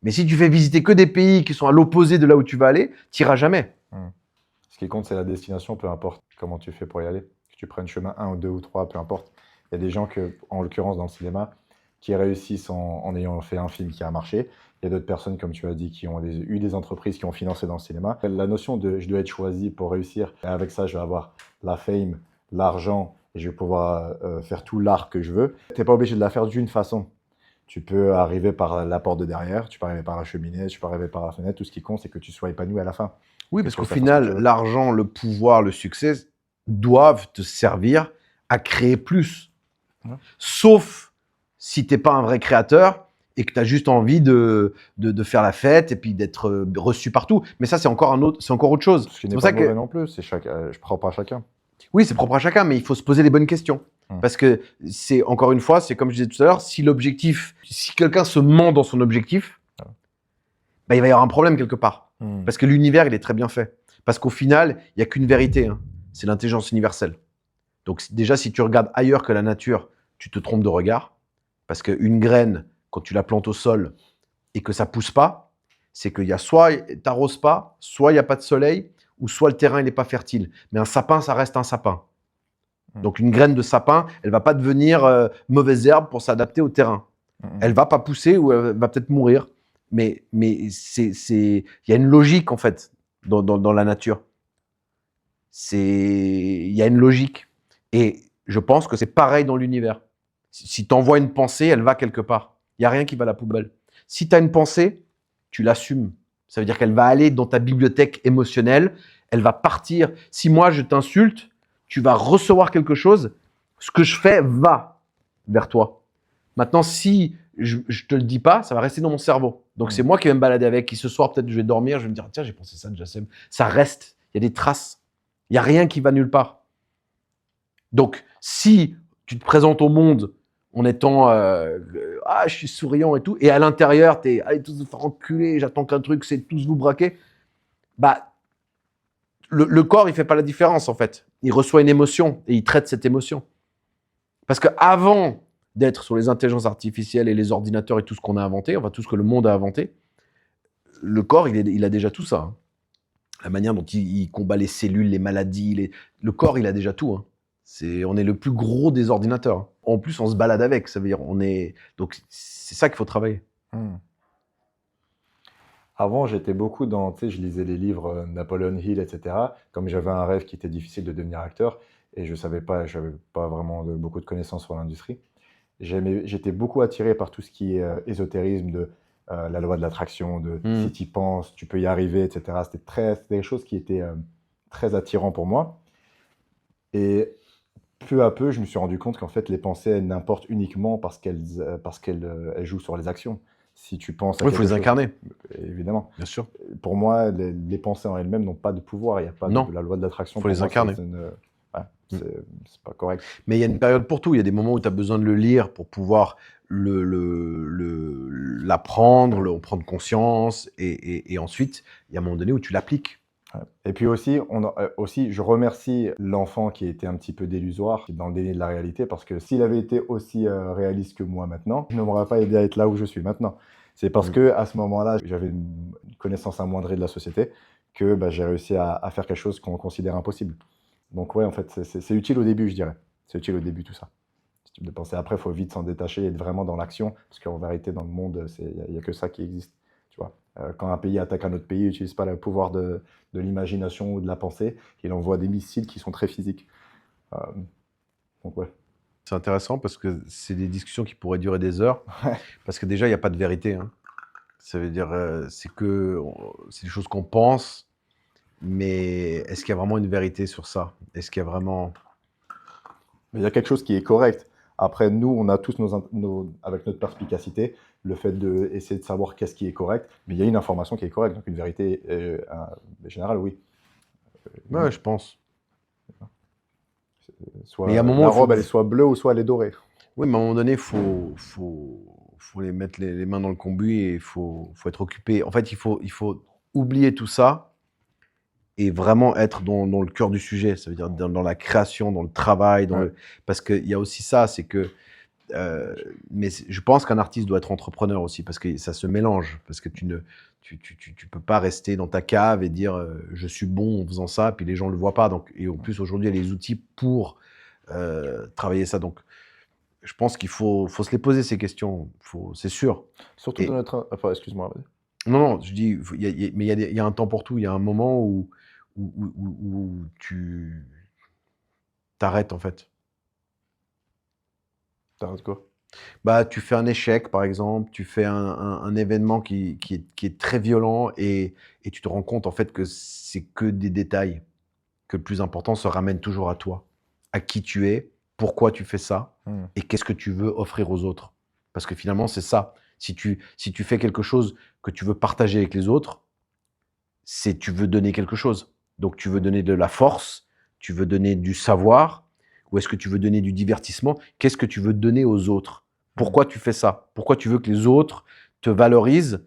Mais si tu fais visiter que des pays qui sont à l'opposé de là où tu vas aller, tu n'iras jamais. Ce qui compte, c'est la destination, peu importe comment tu fais pour y aller. Que tu prennes chemin 1 ou 2 ou 3, peu importe. Il y a des gens que, en l'occurrence dans le cinéma, qui réussissent en ayant fait un film qui a marché. Il y a d'autres personnes, comme tu as dit, qui ont eu des entreprises qui ont financé dans le cinéma. La notion de je dois être choisi pour réussir, et avec ça, je vais avoir la fame, l'argent, et je vais pouvoir faire tout l'art que je veux. Tu n'es pas obligé de la faire d'une façon. Tu peux arriver par la porte de derrière, tu peux arriver par la cheminée, tu peux arriver par la fenêtre. Tout ce qui compte, c'est que tu sois épanoui à la fin. Oui, Que parce tu qu'au fasses ce que tu final, veux. l'argent, le pouvoir, le succès doivent te servir à créer plus. Ouais. Sauf si tu n'es pas un vrai créateur et que tu as juste envie de faire la fête et puis d'être reçu partout. Mais ça, c'est encore autre chose. Ce qui C'est n'est pour pas ça mauvais que, non plus, c'est je prends pas chacun. oui, c'est propre à chacun, mais il faut se poser les bonnes questions. Parce que c'est, encore une fois, c'est comme je disais tout à l'heure, si quelqu'un se ment dans son objectif, bah, il va y avoir un problème quelque part. Parce que l'univers, il est très bien fait. Parce qu'au final, il n'y a qu'une vérité, hein. C'est l'intelligence universelle. Donc déjà, si tu regardes ailleurs que la nature, tu te trompes de regard. Parce qu'une graine, quand tu la plantes au sol et que ça pousse pas, c'est qu'il y a soit t'arroses pas, soit il n'y a pas de soleil, ou soit le terrain n'est pas fertile. Mais un sapin, ça reste un sapin. Donc une graine de sapin, elle va pas devenir mauvaise herbe pour s'adapter au terrain. Elle va pas pousser ou elle va peut-être mourir. Mais il y a une logique en fait dans la nature. Il y a une logique. Et je pense que c'est pareil dans l'univers. Si tu envoies une pensée, elle va quelque part. Il n'y a rien qui va à la poubelle. Si tu as une pensée, tu l'assumes. Ça veut dire qu'elle va aller dans ta bibliothèque émotionnelle, elle va partir. Si moi je t'insulte, tu vas recevoir quelque chose. Ce que je fais va vers toi. Maintenant, si je ne te le dis pas, ça va rester dans mon cerveau. Donc c'est moi qui vais me balader avec. Et ce soir, peut-être je vais dormir, je vais me dire, tiens, j'ai pensé ça de Jassem. Ça reste. Il y a des traces. Il n'y a rien qui va nulle part. Donc, si tu te présentes au monde en étant je suis souriant et tout, et à l'intérieur, tu es allez tous vous faire enculer, j'attends qu'un truc, c'est tous vous braquer, bah, le corps, il fait pas la différence en fait. Il reçoit une émotion et il traite cette émotion. Parce qu'avant d'être sur les intelligences artificielles et les ordinateurs et tout ce qu'on a inventé, enfin tout ce que le monde a inventé, le corps, il a déjà tout ça. Hein. La manière dont il combat les cellules, les maladies, le corps, il a déjà tout. Hein. On est le plus gros des ordinateurs. Hein. En plus, on se balade avec, ça veut dire donc c'est ça qu'il faut travailler. Avant, j'étais beaucoup dans, tu sais, je lisais les livres Napoleon Hill, etc. Comme j'avais un rêve qui était difficile de devenir acteur et je n'avais pas vraiment beaucoup de connaissances sur l'industrie. J'étais beaucoup attiré par tout ce qui est ésotérisme, de la loi de l'attraction, de si tu y penses, tu peux y arriver, etc. C'était des choses qui étaient très attirants pour moi. Et peu à peu, je me suis rendu compte qu'en fait, les pensées, elles n'importent uniquement parce qu'elles jouent sur les actions. Si tu penses à Oui, il faut les incarner. Évidemment. Bien sûr. Pour moi, les pensées en elles-mêmes n'ont pas de pouvoir. Il n'y a pas Non. la loi de l'attraction. Il faut les incarner. C'est pas correct. Mais il y a une période pour tout. Il y a des moments où tu as besoin de le lire pour pouvoir l'apprendre, en prendre conscience. Et ensuite, il y a un moment donné où tu l'appliques. Et puis aussi, je remercie l'enfant qui était un petit peu délusoire dans le déni de la réalité, parce que s'il avait été aussi réaliste que moi maintenant, il ne m'aurait pas aidé à être là où je suis maintenant. C'est parce que à ce moment-là, j'avais une connaissance amoindrée de la société que j'ai réussi à faire quelque chose qu'on considère impossible. Donc ouais, en fait, c'est utile au début, je dirais. C'est utile au début, tout ça. Ce type de pensée. Après, il faut vite s'en détacher et être vraiment dans l'action, parce qu'en vérité, dans le monde, il n'y a que ça qui existe. Tu vois. Quand un pays attaque un autre pays, il n'utilise pas le pouvoir de l'imagination ou de la pensée, il envoie des missiles qui sont très physiques. Donc ouais. C'est intéressant parce que c'est des discussions qui pourraient durer des heures. Parce que déjà, il n'y a pas de vérité. Hein. Ça veut dire, c'est des choses qu'on pense, mais est-ce qu'il y a vraiment une vérité sur ça? Est-ce qu'il y a vraiment... Mais il y a quelque chose qui est correct. Après, nous, on a tous avec notre perspicacité, le fait d'essayer de savoir qu'est-ce qui est correct, mais il y a une information qui est correcte, donc une vérité générale, oui. Ouais, je pense. Soit la robe, elle est soit bleue ou soit elle est dorée. Oui, mais à un moment donné, il faut les mettre les mains dans le cambouis et il faut être occupé. En fait, il faut oublier tout ça et vraiment être dans le cœur du sujet. Ça veut dire dans la création, dans le travail. Parce qu'il y a aussi ça, c'est que... mais je pense qu'un artiste doit être entrepreneur aussi, parce que ça se mélange. Parce que tu peux pas rester dans ta cave et dire je suis bon en faisant ça, puis les gens le voient pas. Donc, et en plus, aujourd'hui, il y a les outils pour travailler ça. Donc, je pense qu'il faut se les poser, ces questions. C'est sûr. Surtout Et- dans notre... Enfin, excuse-moi. Vas-y. Non, non, je dis, mais il y a un temps pour tout. Il y a un moment où tu t'arrêtes, en fait. T'arrêtes quoi? Bah, tu fais un échec, par exemple, tu fais un événement qui est très violent et tu te rends compte, en fait, que c'est que des détails, que le plus important se ramène toujours à toi, à qui tu es, pourquoi tu fais ça et qu'est-ce que tu veux offrir aux autres. Parce que finalement, c'est ça. Si tu fais quelque chose que tu veux partager avec les autres, c'est tu veux donner quelque chose. Donc, tu veux donner de la force, tu veux donner du savoir, ou est-ce que tu veux donner du divertissement? Qu'est-ce que tu veux donner aux autres? Pourquoi tu fais ça? Pourquoi tu veux que les autres te valorisent?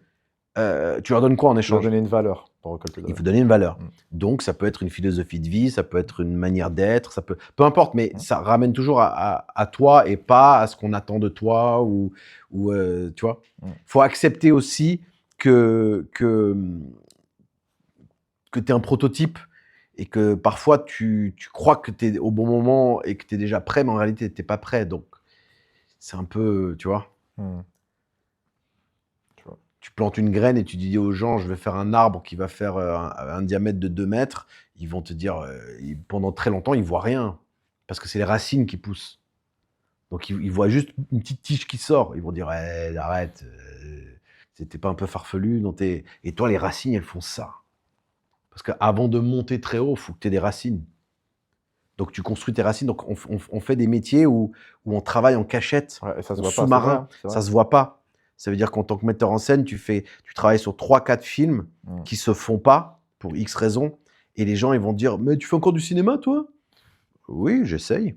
Tu leur donnes quoi en Je leur échange? donner une valeur pour récolter de Il la faut donner une valeur. Mm. Donc, ça peut être une philosophie de vie, ça peut être une manière d'être, peu importe, mais ça ramène toujours à toi et pas à ce qu'on attend de toi tu vois. Mm. Faut accepter aussi que tu es un prototype et que parfois tu crois que tu es au bon moment et que tu es déjà prêt, mais en réalité, tu n'es pas prêt. Donc, c'est un peu, tu vois, Mm. Tu vois. tu plantes une graine et tu dis aux gens, je vais faire un arbre qui va faire un diamètre de 2 mètres. Ils vont te dire, pendant très longtemps, ils ne voient rien parce que c'est les racines qui poussent. Donc, ils voient juste une petite tige qui sort. Ils vont dire, eh, arrête, c'était pas un peu farfelu. Et toi, les racines, elles font ça. Parce qu'avant de monter très haut, il faut que tu aies des racines. Donc, tu construis tes racines. Donc, on fait des métiers où on travaille en cachette, Ouais, et ça se en voit pas, c'est vrai, sous-marin. hein, c'est vrai. Ça ne se voit pas. Ça veut dire qu'en tant que metteur en scène, tu travailles sur 3-4 films qui ne se font pas pour X raisons. Et les gens, ils vont te dire, mais tu fais encore du cinéma, toi? Oui, j'essaye.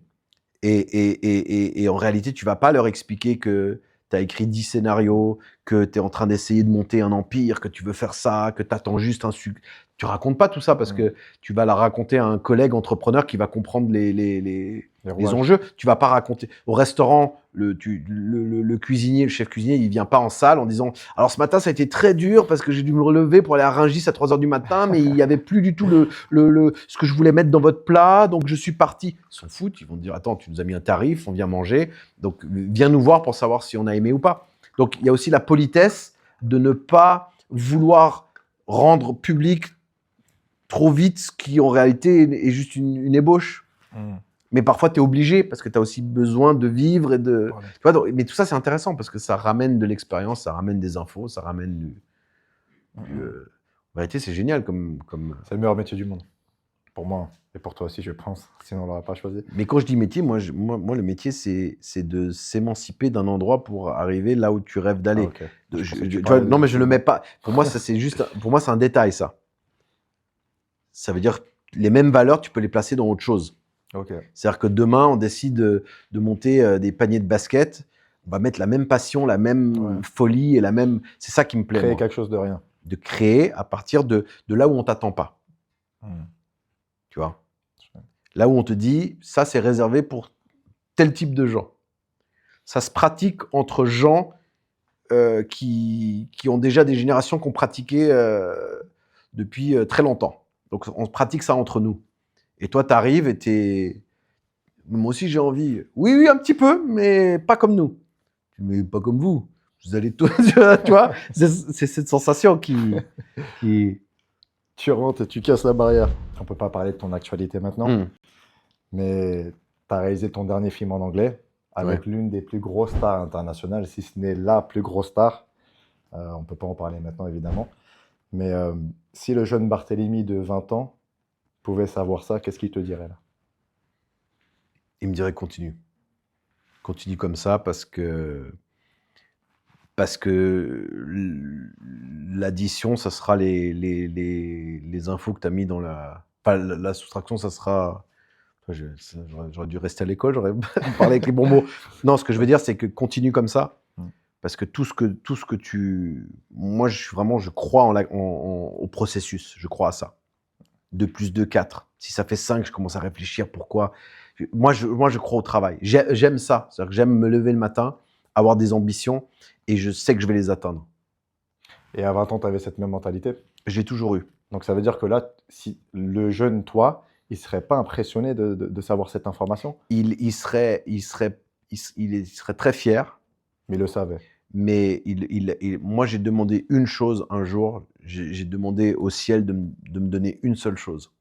Et en réalité, tu ne vas pas leur expliquer que tu as écrit 10 scénarios, que tu es en train d'essayer de monter un empire, que tu veux faire ça, que tu attends juste un succès. Tu racontes pas tout ça parce que tu vas la raconter à un collègue entrepreneur qui va comprendre les enjeux. Tu vas pas raconter au restaurant, le cuisinier, le chef cuisinier, il vient pas en salle en disant alors ce matin ça a été très dur parce que j'ai dû me relever pour aller à Rungis à 3h du matin, mais il y avait plus du tout ce que je voulais mettre dans votre plat, donc je suis parti. Ils s'en foutent, ils vont te dire attends, tu nous as mis un tarif, on vient manger, donc viens nous voir pour savoir si on a aimé ou pas. Donc il y a aussi la politesse de ne pas vouloir rendre public trop vite ce qui en réalité est juste une ébauche. Mais parfois, tu es obligé parce que tu as aussi besoin de vivre et de. Ouais. Tu vois, donc, mais tout ça, c'est intéressant parce que ça ramène de l'expérience, ça ramène des infos, ça ramène en réalité, c'est génial comme. C'est le meilleur métier du monde. Pour moi. Et pour toi aussi, je pense. Sinon, on l'aurait pas choisi. Mais quand je dis métier, moi le métier, c'est de s'émanciper d'un endroit pour arriver là où tu rêves d'aller. Ah, ok. Tu vois, non, mais je le mets pas. Pour moi, ça, c'est juste. Pour moi, c'est un détail, ça. Ça veut dire les mêmes valeurs, tu peux les placer dans autre chose. Ok. C'est-à-dire que demain, on décide de monter des paniers de basket, on va mettre la même passion, la même folie et la même. C'est ça qui me plaît. Créer quelque chose de rien. De créer à partir de là où on t'attend pas. Tu vois. Là où on te dit, ça c'est réservé pour tel type de gens. Ça se pratique entre gens qui ont déjà des générations qui ont pratiqué depuis très longtemps. Donc on pratique ça entre nous. Et toi, tu arrives et t'es. Moi aussi, j'ai envie. Oui, un petit peu, mais pas comme nous. Mais pas comme vous. Vous allez tous. Tu vois, c'est cette sensation qui. Tu rentres et tu casses la barrière. On peut pas parler de ton actualité maintenant, mais tu as réalisé ton dernier film en anglais avec l'une des plus grosses stars internationales, si ce n'est la plus grosse star. On peut pas en parler maintenant, évidemment. Mais si le jeune Barthélemy de 20 ans pouvait savoir ça, qu'est-ce qu'il te dirait là? Il me dirait continue. Continue comme ça parce que l'addition, ça sera les infos que tu as mis dans la. Enfin, la soustraction, ça sera. J'aurais dû rester à l'école, j'aurais parlé avec les bons mots. Non, ce que je veux dire, c'est que continue comme ça. Parce que tout ce que tu. Moi, je crois au processus. Je crois à ça. 2 + 2, 4. Si ça fait 5, je commence à réfléchir pourquoi. Moi, je crois au travail. J'aime ça. C'est-à-dire que j'aime me lever le matin, avoir des ambitions, et je sais que je vais les atteindre. Et à 20 ans, tu avais cette même mentalité? J'ai toujours eu. Donc ça veut dire que là, si le jeune toi, il serait pas impressionné de savoir cette information? Il serait il serait très fier. Mais il le savait. Mais moi, j'ai demandé une chose un jour. J'ai demandé au ciel de me donner une seule chose.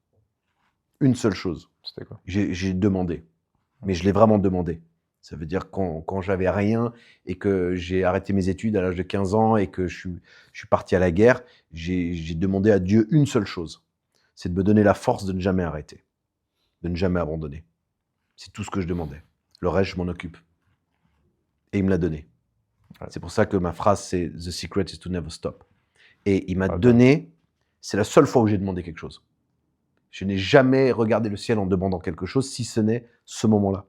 Une seule chose. C'était quoi? J'ai demandé. Mais je l'ai vraiment demandé. Ça veut dire quand j'avais rien et que j'ai arrêté mes études à l'âge de 15 ans et que je suis parti à la guerre, j'ai demandé à Dieu une seule chose. C'est de me donner la force de ne jamais arrêter. De ne jamais abandonner. C'est tout ce que je demandais. Le reste, je m'en occupe. Et il me l'a donné. Ouais. C'est pour ça que ma phrase, c'est « The secret is to never stop ». Et il m'a Okay. donné, c'est la seule fois où j'ai demandé quelque chose. Je n'ai jamais regardé le ciel en demandant quelque chose, si ce n'est ce moment-là.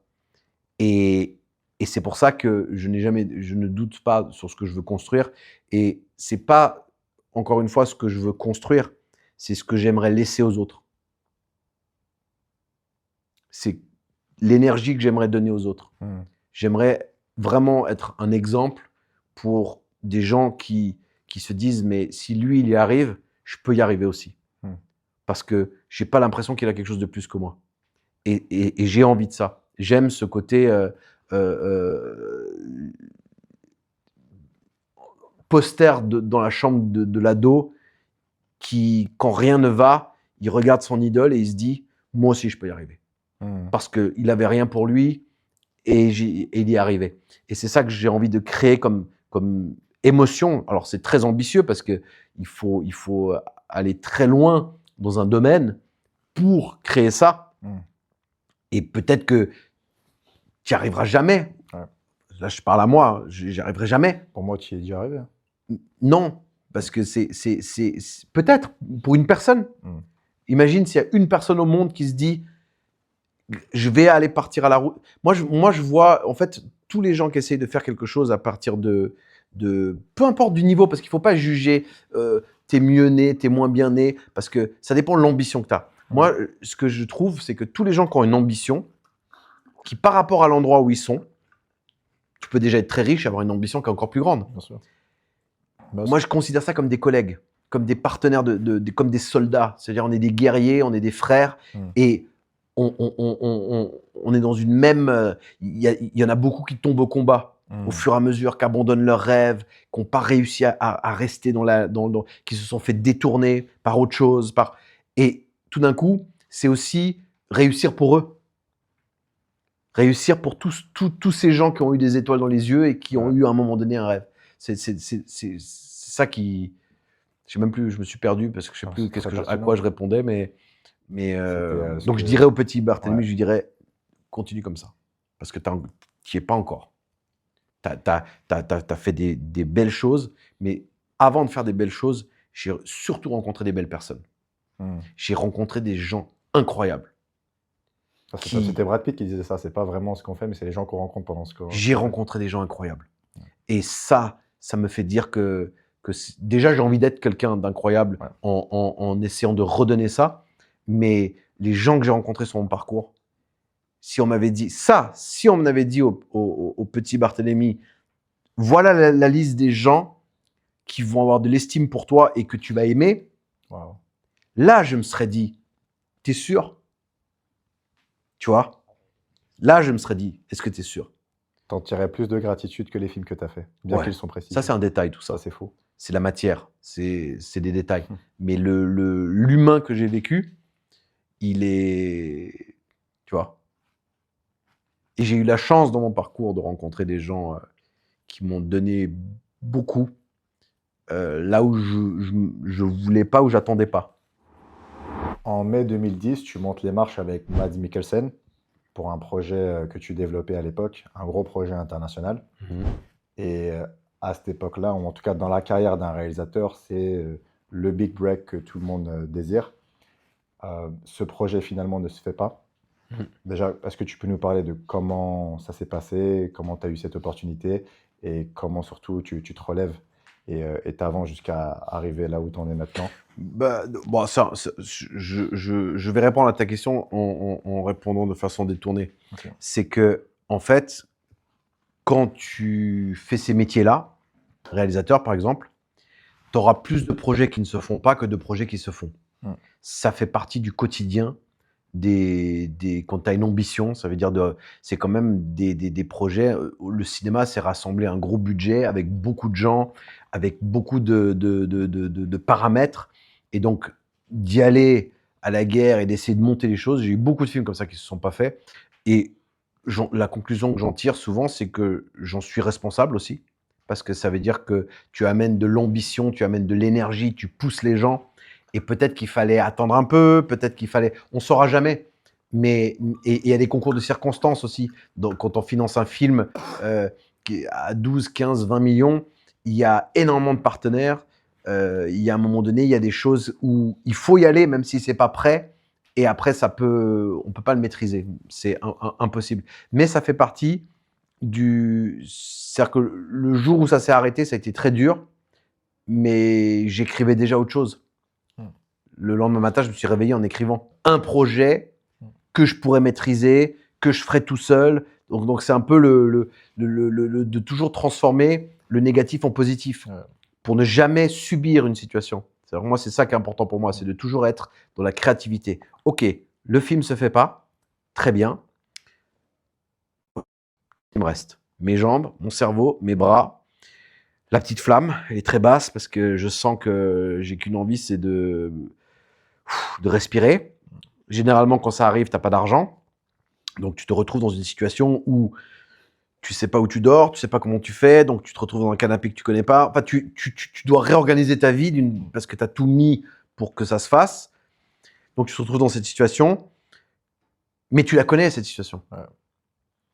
Et c'est pour ça que je ne doute pas sur ce que je veux construire. Et c'est pas, encore une fois, ce que je veux construire, c'est ce que j'aimerais laisser aux autres. C'est l'énergie que j'aimerais donner aux autres. J'aimerais vraiment être un exemple pour des gens qui se disent « mais si lui, il y arrive, je peux y arriver aussi ». Parce que je n'ai pas l'impression qu'il a quelque chose de plus que moi. Et j'ai envie de ça. J'aime ce côté poster dans la chambre de l'ado qui, quand rien ne va, il regarde son idole et il se dit « moi aussi, je peux y arriver ». Parce qu'il n'avait rien pour lui et il y est arrivé. Et c'est ça que j'ai envie de créer comme émotion. Alors, c'est très ambitieux parce qu'il faut aller très loin dans un domaine pour créer ça. Et peut-être que tu n'y arriveras jamais. Ouais. Là, je parle à moi, j'y arriverai jamais. Pour moi, tu y es déjà arrivé. Non, parce que c'est peut-être pour une personne. Imagine s'il y a une personne au monde qui se dit je vais aller partir à la route. Moi, je vois, en fait, tous les gens qui essayent de faire quelque chose à partir de peu importe du niveau, parce qu'il ne faut pas juger, t'es mieux né, t'es moins bien né, parce que ça dépend de l'ambition que tu as. Moi, ce que je trouve, c'est que tous les gens qui ont une ambition, qui par rapport à l'endroit où ils sont, tu peux déjà être très riche et avoir une ambition qui est encore plus grande. Bien sûr. Moi, je considère ça comme des collègues, comme des partenaires, comme des soldats. C'est-à-dire, on est des guerriers, on est des frères, et on est dans une même... Il y en a beaucoup qui tombent au combat au fur et à mesure, qui abandonnent leurs rêves, qui n'ont pas réussi à rester qui se sont fait détourner par autre chose. Et tout d'un coup, c'est aussi réussir pour eux. Réussir pour tous ces gens qui ont eu des étoiles dans les yeux et qui ont eu à un moment donné un rêve. C'est ça qui... Je sais même plus, je me suis perdu parce que je sais plus à quoi je répondais, mais donc je dirais au petit Barthélemy, je lui dirais continue comme ça, parce que tu n'y es pas encore. T'as fait des belles choses, mais avant de faire des belles choses, j'ai surtout rencontré des belles personnes. J'ai rencontré des gens incroyables. C'était Brad Pitt qui disait ça, c'est pas vraiment ce qu'on fait, mais c'est les gens qu'on rencontre pendant ce qu'on fait. J'ai rencontré des gens incroyables. Et ça me fait dire que déjà j'ai envie d'être quelqu'un d'incroyable en essayant de redonner ça, mais les gens que j'ai rencontrés sur mon parcours, si on m'avait dit ça, si on m'avait dit au petit Barthélemy, voilà la liste des gens qui vont avoir de l'estime pour toi et que tu vas aimer, là je me serais dit, t'es sûr? Tu vois? Là je me serais dit, est-ce que t'es sûr? T'en tirerais plus de gratitude que les films que t'as fait, bien qu'ils sont précis. Ça c'est un détail tout ça. Ça c'est faux. C'est la matière, c'est des détails. Mais l'humain que j'ai vécu, il est... Tu vois? Et j'ai eu la chance dans mon parcours de rencontrer des gens qui m'ont donné beaucoup, là où je voulais pas, où j'attendais pas. En mai 2010, tu montes les marches avec Mads Mikkelsen pour un projet que tu développais à l'époque, un gros projet international. Et à cette époque-là, ou en tout cas dans la carrière d'un réalisateur, c'est le big break que tout le monde désire. Ce projet finalement ne se fait pas. Déjà, est-ce que tu peux nous parler de comment ça s'est passé, comment tu as eu cette opportunité et comment surtout tu te relèves et t'avances jusqu'à arriver là où tu en es maintenant? Je vais répondre à ta question en répondant de façon détournée. Okay. C'est que, en fait, quand tu fais ces métiers-là, réalisateur par exemple, tu auras plus de projets qui ne se font pas que de projets qui se font. Ça fait partie du quotidien quand tu as une ambition, ça veut dire c'est quand même des projets. Le cinéma, c'est rassembler un gros budget avec beaucoup de gens, avec beaucoup de paramètres. Et donc, d'y aller à la guerre et d'essayer de monter les choses, j'ai eu beaucoup de films comme ça qui ne se sont pas faits. Et la conclusion que j'en tire souvent, c'est que j'en suis responsable aussi. Parce que ça veut dire que tu amènes de l'ambition, tu amènes de l'énergie, tu pousses les gens. Et peut-être qu'il fallait attendre un peu, peut-être qu'il fallait... On ne saura jamais. Mais il y a des concours de circonstances aussi. Donc, quand on finance un film qui est à 12, 15, 20 millions, il y a énormément de partenaires. Il y a un moment donné, il y a des choses où il faut y aller, même si ce n'est pas prêt. Et après, on ne peut pas le maîtriser. C'est impossible. Mais ça fait partie c'est-à-dire que le jour où ça s'est arrêté, ça a été très dur. Mais j'écrivais déjà autre chose. Le lendemain matin, je me suis réveillé en écrivant un projet que je pourrais maîtriser, que je ferais tout seul. Donc c'est un peu de toujours transformer le négatif en positif pour ne jamais subir une situation. Moi, c'est ça qui est important pour moi, c'est de toujours être dans la créativité. Ok, le film se fait pas, très bien. Il me reste mes jambes, mon cerveau, mes bras. La petite flamme, elle est très basse parce que je sens que j'ai qu'une envie, c'est de respirer. Généralement, quand ça arrive, tu n'as pas d'argent. Donc, tu te retrouves dans une situation où tu ne sais pas où tu dors, tu ne sais pas comment tu fais, donc tu te retrouves dans un canapé que tu ne connais pas. Enfin, tu dois réorganiser ta vie parce que tu as tout mis pour que ça se fasse. Donc, tu te retrouves dans cette situation, mais tu la connais, cette situation.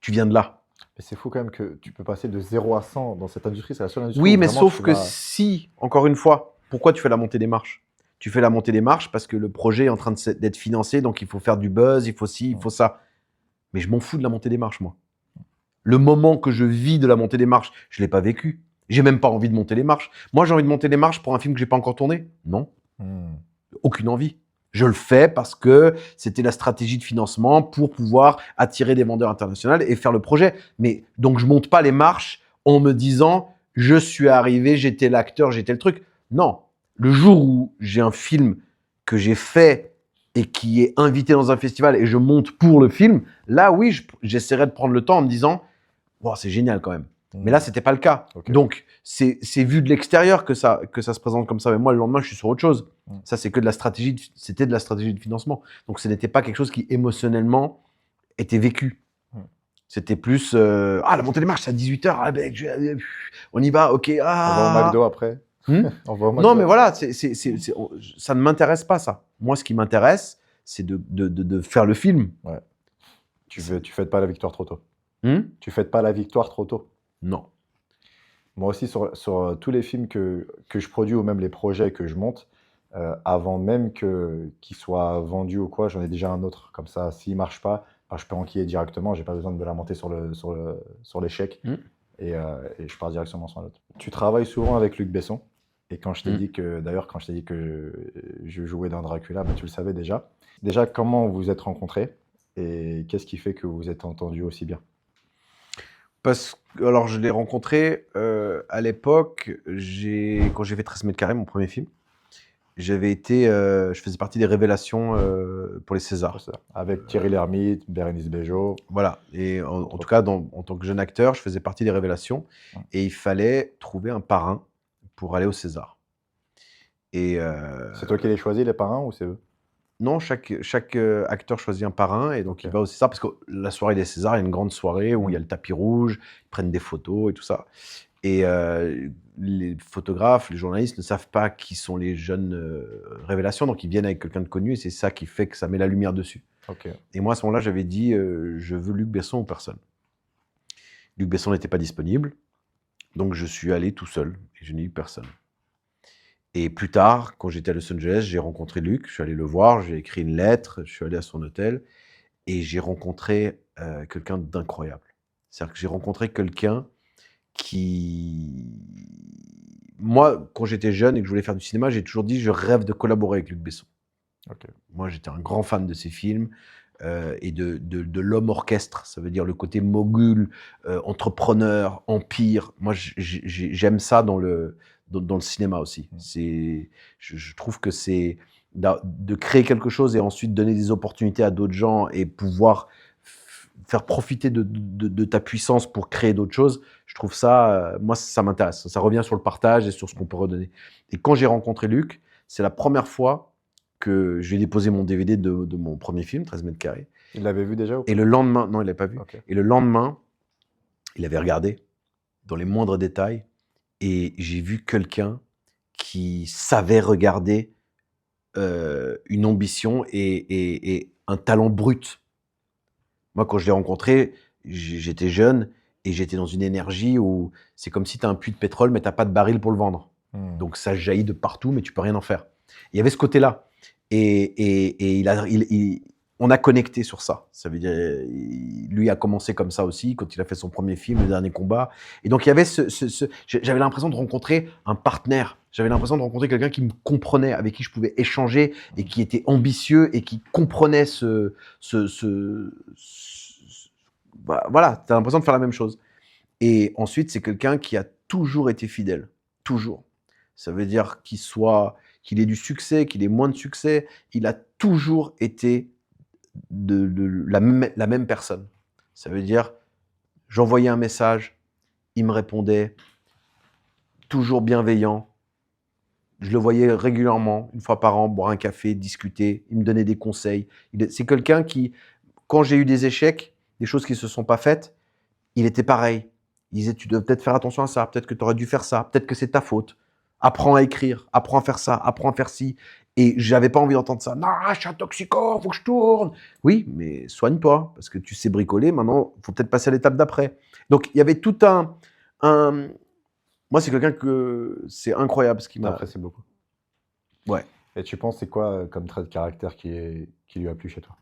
Tu viens de là. Mais c'est fou quand même que tu peux passer de 0 à 100 dans cette industrie, c'est la seule industrie. Oui, mais sauf que si, encore une fois, pourquoi tu fais la montée des marches? Tu fais la montée des marches parce que le projet est en train d'être financé, donc il faut faire du buzz, il faut ci, il faut ça. Mais je m'en fous de la montée des marches, moi. Le moment que je vis de la montée des marches, je ne l'ai pas vécu. J'ai même pas envie de monter les marches. Moi, j'ai envie de monter les marches pour un film que j'ai pas encore tourné? Non. Aucune envie. Je le fais parce que c'était la stratégie de financement pour pouvoir attirer des vendeurs internationaux et faire le projet. Mais donc, je monte pas les marches en me disant « je suis arrivé, j'étais l'acteur, j'étais le truc ». Non. Le jour où j'ai un film que j'ai fait et qui est invité dans un festival et je monte pour le film, là, oui, j'essaierai de prendre le temps en me disant wow, « c'est génial quand même ». Mais là, c'était pas le cas. Okay. Donc, c'est vu de l'extérieur que ça se présente comme ça. Mais moi, le lendemain, je suis sur autre chose. Ça, c'est que de la stratégie. C'était de la stratégie de financement. Donc, ce n'était pas quelque chose qui émotionnellement était vécu. C'était plus la montée des marches, c'est à 18h. On y va, ok. On va au McDo après. On va au McDo. Non, mais voilà, ça ne m'intéresse pas, ça. Moi, ce qui m'intéresse, c'est de faire le film. Ouais. Tu fêtes pas la victoire trop tôt. Tu fêtes pas la victoire trop tôt. Non. Moi aussi, sur tous les films que je produis ou même les projets que je monte, avant même qu'ils soient vendus ou quoi, j'en ai déjà un autre. Comme ça, s'il ne marche pas, je peux enquiller directement. Je n'ai pas besoin de la monter sur l'échec. Et je pars directement sur l'autre. Tu travailles souvent avec Luc Besson. Et quand je t'ai dit que je jouais dans Dracula, tu le savais déjà. Déjà, comment vous vous êtes rencontrés et qu'est-ce qui fait que vous vous êtes entendus aussi bien? Alors, je l'ai rencontré à l'époque, quand j'ai fait 13 mètres carrés, mon premier film. Je faisais partie des révélations pour les Césars. Avec Thierry Lhermitte, Bérénice Bejo. Voilà. Et en tout cas, en tant que jeune acteur, je faisais partie des révélations. Et il fallait trouver un parrain pour aller au César. C'est toi qui les choisis, les parrains, ou c'est eux? Non, chaque acteur choisit un parrain et donc il va au César parce que la soirée des Césars, il y a une grande soirée où il y a le tapis rouge, ils prennent des photos et tout ça. Et les photographes, les journalistes ne savent pas qui sont les jeunes révélations, donc ils viennent avec quelqu'un de connu et c'est ça qui fait que ça met la lumière dessus. Et moi, à ce moment-là, j'avais dit je veux Luc Besson ou personne. Luc Besson n'était pas disponible, donc je suis allé tout seul et je n'ai eu personne. Et plus tard, quand j'étais à Los Angeles, j'ai rencontré Luc, je suis allé le voir, j'ai écrit une lettre, je suis allé à son hôtel et j'ai rencontré quelqu'un d'incroyable. C'est-à-dire que j'ai rencontré quelqu'un qui... Moi, quand j'étais jeune et que je voulais faire du cinéma, j'ai toujours dit je rêve de collaborer avec Luc Besson. Moi, j'étais un grand fan de ses films et de l'homme orchestre, ça veut dire le côté mogul, entrepreneur, empire. Moi, j'aime ça dans le cinéma aussi. Je trouve que c'est de créer quelque chose et ensuite donner des opportunités à d'autres gens et pouvoir faire profiter de ta puissance pour créer d'autres choses, je trouve ça, moi, ça m'intéresse. Ça revient sur le partage et sur ce qu'on peut redonner. Et quand j'ai rencontré Luc, c'est la première fois que je lui ai déposé mon DVD de mon premier film, 13 mètres carrés. Il l'avait vu déjà ou pas? Et le lendemain, non, il l'avait pas vu. Ok. Et le lendemain, il avait regardé dans les moindres détails et j'ai vu quelqu'un qui savait regarder une ambition et un talent brut. Moi, quand je l'ai rencontré, j'étais jeune et j'étais dans une énergie où c'est comme si tu as un puits de pétrole, mais tu n'as pas de baril pour le vendre. Donc ça jaillit de partout, mais tu peux rien en faire. Il y avait ce côté-là. Et on a connecté sur ça. Ça veut dire, lui a commencé comme ça aussi, quand il a fait son premier film, Le Dernier Combat. Et donc il y avait j'avais l'impression de rencontrer un partenaire. J'avais l'impression de rencontrer quelqu'un qui me comprenait, avec qui je pouvais échanger et qui était ambitieux et qui comprenait voilà, tu as l'impression de faire la même chose. Et ensuite, c'est quelqu'un qui a toujours été fidèle. Toujours. Ça veut dire qu'il ait du succès, qu'il ait moins de succès. Il a toujours été la même personne. Ça veut dire, j'envoyais un message, il me répondait, toujours bienveillant. Je le voyais régulièrement, une fois par an, boire un café, discuter. Il me donnait des conseils. C'est quelqu'un qui, quand j'ai eu des échecs, des choses qui ne se sont pas faites, il était pareil. Il disait, tu dois peut-être faire attention à ça, peut-être que tu aurais dû faire ça, peut-être que c'est ta faute. Apprends à écrire, apprends à faire ça, apprends à faire ci. Et j'avais pas envie d'entendre ça. Non, je suis un toxico, faut que je tourne. Oui, mais soigne-toi, parce que tu sais bricoler, maintenant, il faut peut-être passer à l'étape d'après. Donc, il y avait tout un... Moi, c'est quelqu'un que c'est incroyable ce qui m'a... T'apprécies beaucoup. Ouais. Et tu penses, c'est quoi comme trait de caractère qui lui a plu chez toi?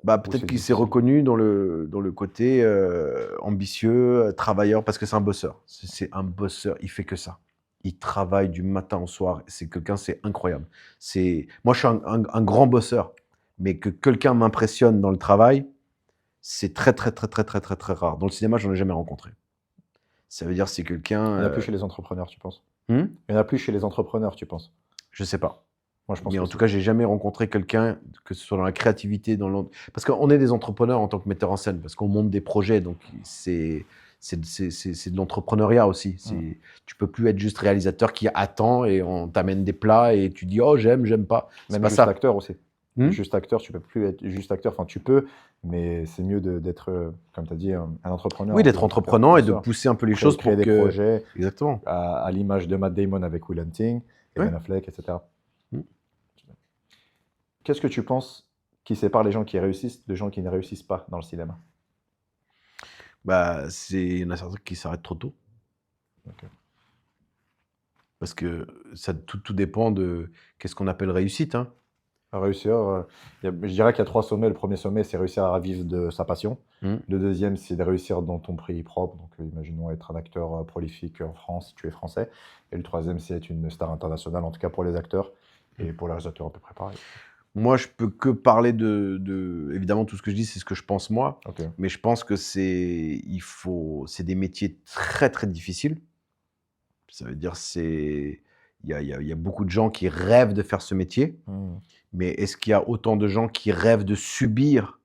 Bah, peut-être qu'il s'est reconnu dans le côté ambitieux, travailleur, parce que c'est un bosseur. C'est un bosseur, il fait que ça. Il travaille du matin au soir. C'est quelqu'un, c'est incroyable. Moi, je suis un grand bosseur, mais que quelqu'un m'impressionne dans le travail, c'est très, très, très, très, très, très, très rare. Dans le cinéma, j'en ai jamais rencontré. Ça veut dire c'est quelqu'un... Il n'y en a plus chez les entrepreneurs, tu penses? Il n'y en a plus chez les entrepreneurs, tu penses? Je sais pas. Moi, je pense mais en tout cas, j'ai jamais rencontré quelqu'un, que ce soit dans la créativité, parce qu'on est des entrepreneurs en tant que metteur en scène, parce qu'on monte des projets, donc c'est de l'entrepreneuriat aussi. Tu peux plus être juste réalisateur qui attend et on t'amène des plats et tu dis oh j'aime pas. Même pas juste ça. acteur aussi. Juste acteur, tu peux plus être juste acteur. Enfin, tu peux, mais c'est mieux d'être, comme tu as dit, un entrepreneur. Oui, d'être entrepreneur et de pousser un peu les choses créer pour des projets. Exactement. À l'image de Matt Damon avec Will Hunting, et Ben Affleck, etc. Qu'est-ce que tu penses qui sépare les gens qui réussissent de gens qui ne réussissent pas dans le cinéma? Bah, il y en a certains qui s'arrêtent trop tôt. Okay. Parce que tout dépend de qu'est-ce qu'on appelle réussite. Hein. Réussir, je dirais qu'il y a 3 sommets. Le premier sommet, c'est réussir à vivre de sa passion. Le deuxième, c'est de réussir dans ton pays propre. Donc, imaginons être un acteur prolifique en France, si tu es français. Et le troisième, c'est être une star internationale, en tout cas pour les acteurs. Et pour les réalisateurs, à peu près pareil. Moi, je peux que parler évidemment, tout ce que je dis, c'est ce que je pense moi. Okay. Mais je pense que c'est des métiers très, très difficiles. Ça veut dire il y a beaucoup de gens qui rêvent de faire ce métier. Mais est-ce qu'il y a autant de gens qui rêvent de subir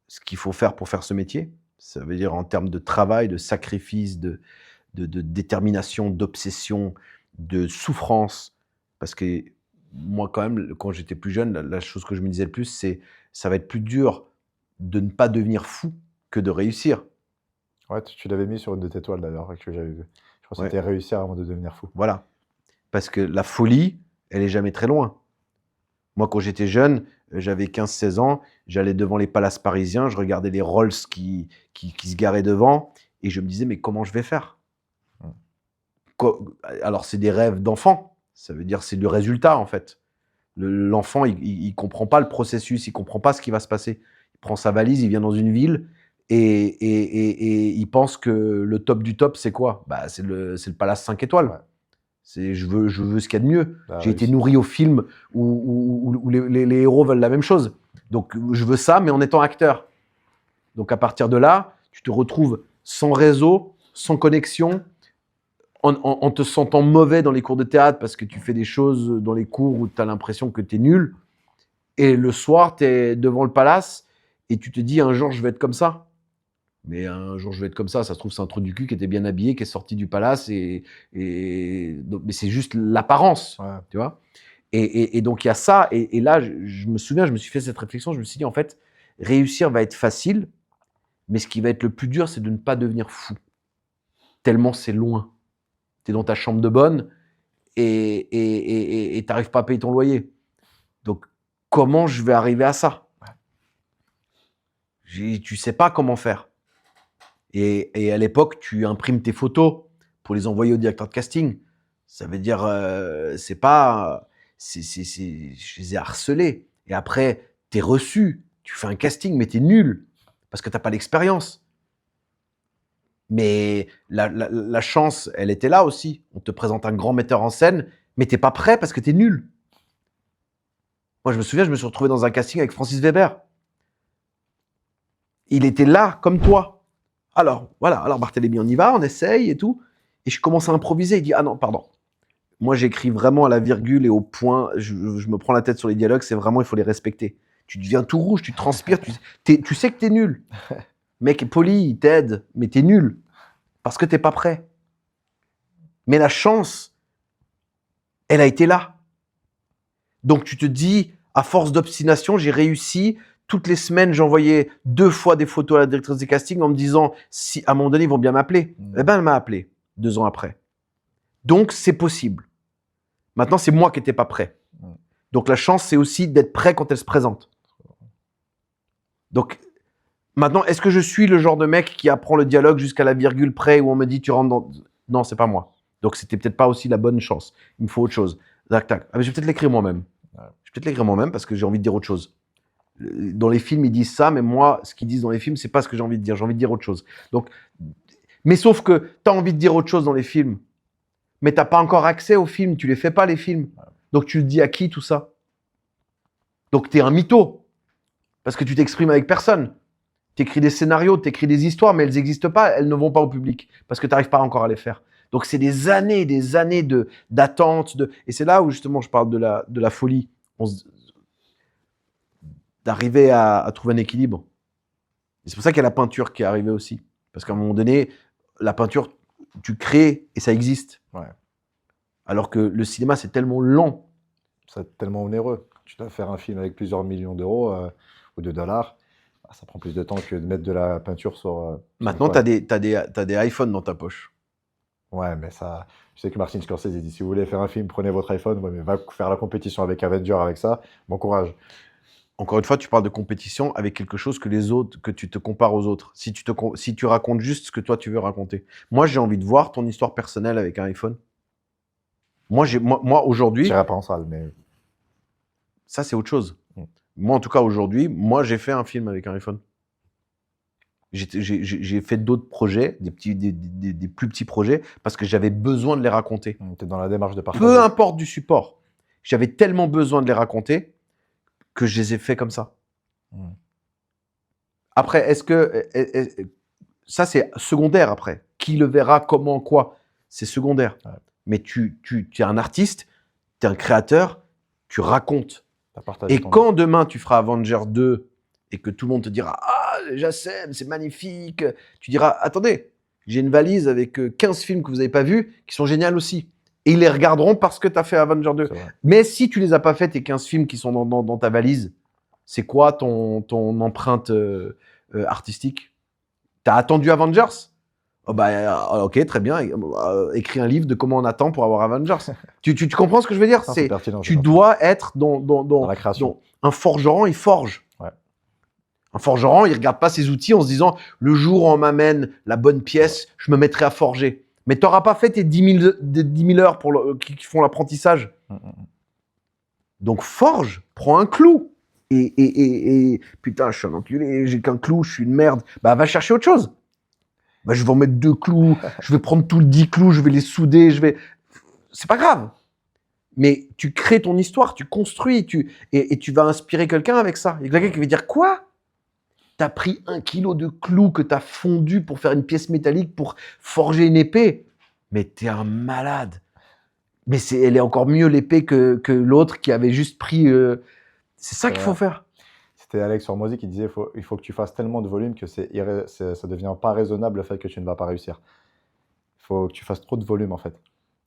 ce qu'il faut faire pour faire ce métier? Ça veut dire en termes de travail, de sacrifice, de détermination, d'obsession, de souffrance. Parce que moi, quand même, quand j'étais plus jeune, la chose que je me disais le plus, c'est ça va être plus dur de ne pas devenir fou que de réussir. Ouais, tu l'avais mis sur une de tes toiles d'ailleurs, que j'avais vu. Je crois que c'était réussir avant de devenir fou. Voilà. Parce que la folie, elle est jamais très loin. Moi, quand j'étais jeune, j'avais 15-16 ans, j'allais devant les palaces parisiens, je regardais les Rolls qui se garaient devant, et je me disais, mais comment je vais faire? Alors, c'est des rêves d'enfant. Ça veut dire c'est le résultat, en fait. L'enfant, il comprend pas le processus, il comprend pas ce qui va se passer. Il prend sa valise, il vient dans une ville et il pense que le top du top, c'est quoi? Bah, c'est le palace 5 étoiles. Ouais. Je veux ce qu'il y a de mieux. J'ai été nourri au film où les héros veulent la même chose. Donc, je veux ça, mais en étant acteur. Donc, à partir de là, tu te retrouves sans réseau, sans connexion, en te sentant mauvais dans les cours de théâtre parce que tu fais des choses dans les cours où tu as l'impression que tu es nul. Et le soir, tu es devant le palace et tu te dis un jour je vais être comme ça. Mais un jour je vais être comme ça se trouve c'est un trou du cul qui était bien habillé, qui est sorti du palace mais c'est juste l'apparence, Ouais. tu vois. Et donc il y a ça et là je me souviens, je me suis fait cette réflexion, je me suis dit en fait réussir va être facile, mais ce qui va être le plus dur c'est de ne pas devenir fou. Tellement c'est loin. Tu es dans ta chambre de bonne et t'arrives pas à payer ton loyer. Donc comment je vais arriver à ça? Tu sais pas comment faire. Et à l'époque, tu imprimes tes photos pour les envoyer au directeur de casting. Ça veut dire, c'est pas, je les ai harcelés. Et après, t'es reçu, tu fais un casting, mais t'es nul parce que t'as pas l'expérience. Mais la chance, elle était là aussi. On te présente un grand metteur en scène, mais t'es pas prêt parce que t'es nul. Moi, je me souviens, je me suis retrouvé dans un casting avec Francis Weber. Il était là, comme toi. Alors, voilà, alors Barthélémy, on y va, on essaye et tout. Et je commence à improviser. Il dit, ah non, pardon. Moi, j'écris vraiment à la virgule et au point. Je me prends la tête sur les dialogues, c'est vraiment, il faut les respecter. Tu deviens tout rouge, tu transpires, tu sais que t'es nul. Mec est poli, il t'aide, mais t'es nul. Parce que t'es pas prêt. Mais la chance, elle a été là. Donc tu te dis, à force d'obstination, j'ai réussi. Toutes les semaines, j'envoyais 2 fois des photos à la directrice des castings en me disant, si à un moment donné, ils vont bien m'appeler. Eh ben, elle m'a appelé 2 ans après. Donc, c'est possible. Maintenant, c'est moi qui n'étais pas prêt. Donc, la chance, c'est aussi d'être prêt quand elle se présente. Donc, maintenant, est-ce que je suis le genre de mec qui apprend le dialogue jusqu'à la virgule près où on me dit, tu rentres dans... Non, c'est pas moi. Donc, c'était peut-être pas aussi la bonne chance. Il me faut autre chose. Tac, tac. Ah, mais je vais peut-être l'écrire moi-même. Je vais peut-être l'écrire moi-même parce que j'ai envie de dire autre chose. Dans les films, ils disent ça, mais moi, ce qu'ils disent dans les films, c'est pas ce que j'ai envie de dire. J'ai envie de dire autre chose. Donc, mais sauf que tu as envie de dire autre chose dans les films, mais tu n'as pas encore accès aux films. Tu les fais pas, les films. Donc, tu le dis à qui, tout ça? Donc, tu es un mytho. Parce que tu t'exprimes avec personne. Tu écris des scénarios, tu écris des histoires, mais elles n'existent pas, elles ne vont pas au public. Parce que tu n'arrives pas encore à les faire. Donc, c'est des années d'attente. Et c'est là où, justement, je parle de la folie. D'arriver à trouver un équilibre. Et c'est pour ça qu'il y a la peinture qui est arrivée aussi. Parce qu'à un moment donné, la peinture, tu crées et ça existe. Ouais. Alors que le cinéma, c'est tellement lent. C'est tellement onéreux. Tu dois faire un film avec plusieurs millions d'euros ou de dollars. Ça prend plus de temps que de mettre de la peinture sur... Maintenant, tu as des iPhones dans ta poche. Ouais, mais ça... Je sais que Martin Scorsese dit, si vous voulez faire un film, prenez votre iPhone, ouais, mais va faire la compétition avec Avenger avec ça. Bon courage. Encore une fois, tu parles de compétition avec quelque chose que tu te compares aux autres. Si tu racontes juste ce que toi, tu veux raconter. Moi, j'ai envie de voir ton histoire personnelle avec un iPhone. Moi aujourd'hui... Je n'irai pas en salle, mais... Ça, c'est autre chose. Moi, en tout cas, aujourd'hui, moi, j'ai fait un film avec un iPhone. J'ai fait d'autres projets, des plus petits projets, parce que j'avais besoin de les raconter. Tu es dans la démarche de partager. Peu importe du support. J'avais tellement besoin de les raconter que je les ai fait comme ça. Après, est-ce que... ça, c'est secondaire après. Qui le verra, comment, quoi. C'est secondaire. Ouais. Mais tu es un artiste, tu es un créateur, tu racontes. Et quand demain, tu feras Avengers 2 et que tout le monde te dira « Ah, Jassem, c'est magnifique !» Tu diras « Attendez, j'ai une valise avec 15 films que vous n'avez pas vus qui sont géniaux aussi. » Et ils les regarderont parce que tu as fait Avengers 2. Mais si tu les as pas fait, tes 15 films qui sont dans ta valise, c'est quoi ton empreinte artistique? Tu as attendu Avengers? Oh bah, ok, très bien. Écris un livre de comment on attend pour avoir Avengers. tu comprends ce que je veux dire? C'est pertinent, tu dois être dans la création. Un forgeron, il forge. Ouais. Un forgeron, il ne regarde pas ses outils en se disant « Le jour où on m'amène la bonne pièce, je me mettrai à forger. » Mais tu n'auras pas fait tes 10 000 heures qui font l'apprentissage. Donc forge, prends un clou. Et putain, je suis un enculé, j'ai qu'un clou, je suis une merde. Bah, va chercher autre chose. Bah, je vais en mettre 2 clous, je vais prendre tout le 10 clous, je vais les souder, c'est pas grave. Mais tu crées ton histoire, tu construis, et tu vas inspirer quelqu'un avec ça. Il y a quelqu'un qui va dire, quoi? T'as pris 1 kilo de clous que t'as fondu pour faire une pièce métallique pour forger une épée. Mais t'es un malade. Mais elle est encore mieux l'épée que l'autre qui avait juste pris. C'est ça qu'il faut faire. C'était Alex Hormozy qui disait il faut que tu fasses tellement de volume que ça devient pas raisonnable le fait que tu ne vas pas réussir. Il faut que tu fasses trop de volume en fait.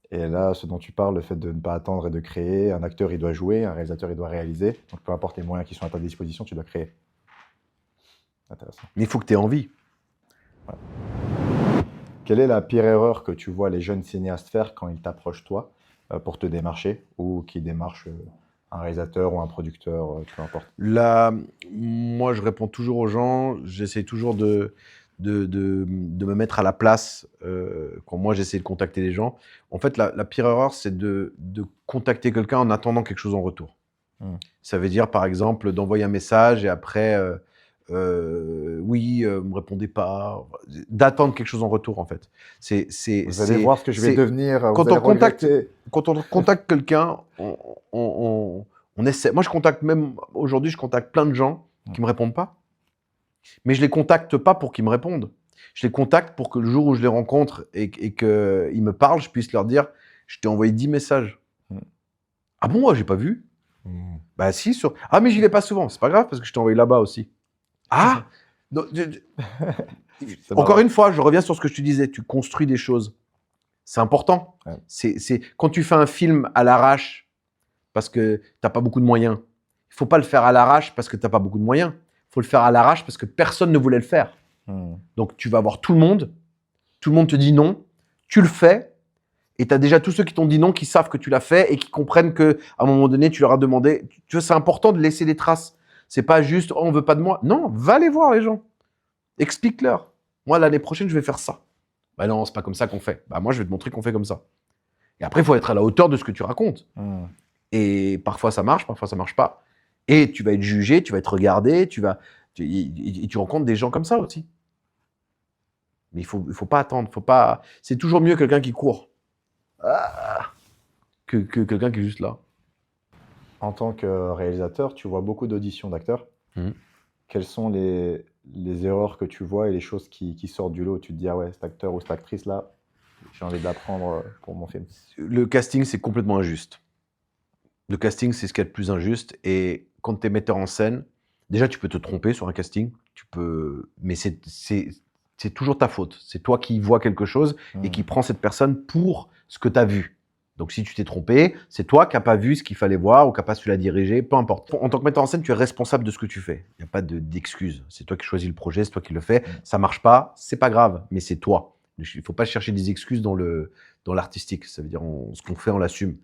Et là, ce dont tu parles, le fait de ne pas attendre et de créer, un acteur il doit jouer, un réalisateur il doit réaliser. Donc peu importe les moyens qui sont à ta disposition, tu dois créer. Intéressant. Mais il faut que tu aies envie. Ouais. Quelle est la pire erreur que tu vois les jeunes cinéastes faire quand ils t'approchent toi pour te démarcher ou qui démarchent un réalisateur ou un producteur, peu importe? Là, moi, je réponds toujours aux gens. J'essaie toujours de me mettre à la place quand moi j'essaie de contacter les gens. En fait, la pire erreur, c'est de contacter quelqu'un en attendant quelque chose en retour. Ça veut dire, par exemple, d'envoyer un message et après, oui, me répondez pas. D'attendre quelque chose en retour, en fait. Vous allez voir ce que je vais devenir. Quand on contacte quelqu'un, on essaie. Moi, aujourd'hui, je contacte plein de gens qui me répondent pas. Mais je les contacte pas pour qu'ils me répondent. Je les contacte pour que le jour où je les rencontre et qu'ils me parlent, je puisse leur dire « Je t'ai envoyé 10 messages. » Ah bon, moi, j'ai pas vu. Bah si, Ah, mais j'y vais pas souvent. C'est pas grave parce que je t'ai envoyé là-bas aussi. Ah donc, encore une fois, je reviens sur ce que je te disais. Tu construis des choses. C'est important. Ouais. Quand tu fais un film à l'arrache parce que t'as pas beaucoup de moyens, il faut pas le faire à l'arrache parce que t'as pas beaucoup de moyens. Il faut le faire à l'arrache parce que personne ne voulait le faire. Donc, tu vas voir tout le monde te dit non, tu le fais, et tu as déjà tous ceux qui t'ont dit non, qui savent que tu l'as fait et qui comprennent qu'à un moment donné, tu leur as demandé. Tu vois, c'est important de laisser des traces. C'est pas juste, oh, on veut pas de moi. Non, va aller voir les gens. Explique-leur. Moi, l'année prochaine, je vais faire ça. Bah non, c'est pas comme ça qu'on fait. Bah moi, je vais te montrer qu'on fait comme ça. Et après, il faut être à la hauteur de ce que tu racontes. Et parfois, ça marche pas. Et tu vas être jugé, tu vas être regardé, tu rencontres des gens comme ça aussi. Mais il faut pas attendre. C'est toujours mieux quelqu'un qui court que quelqu'un qui est juste là. En tant que réalisateur, tu vois beaucoup d'auditions d'acteurs. Quelles sont les erreurs que tu vois et les choses qui sortent du lot? Tu te dis, ah ouais, cet acteur ou cette actrice-là, j'ai envie de l'apprendre pour mon film. Le casting, c'est complètement injuste. Le casting, c'est ce qu'il y a de plus injuste. Et quand tu es metteur en scène, déjà, tu peux te tromper sur un casting. Mais c'est toujours ta faute. C'est toi qui vois quelque chose et qui prends cette personne pour ce que tu as vu. Donc, si tu t'es trompé, c'est toi qui n'as pas vu ce qu'il fallait voir ou qui n'as pas su la diriger, peu importe. En tant que metteur en scène, tu es responsable de ce que tu fais. Il n'y a pas d'excuse. C'est toi qui choisis le projet, c'est toi qui le fais. Ça ne marche pas, c'est pas grave, mais c'est toi. Il ne faut pas chercher des excuses dans l'artistique. Ça veut dire ce qu'on fait, on l'assume.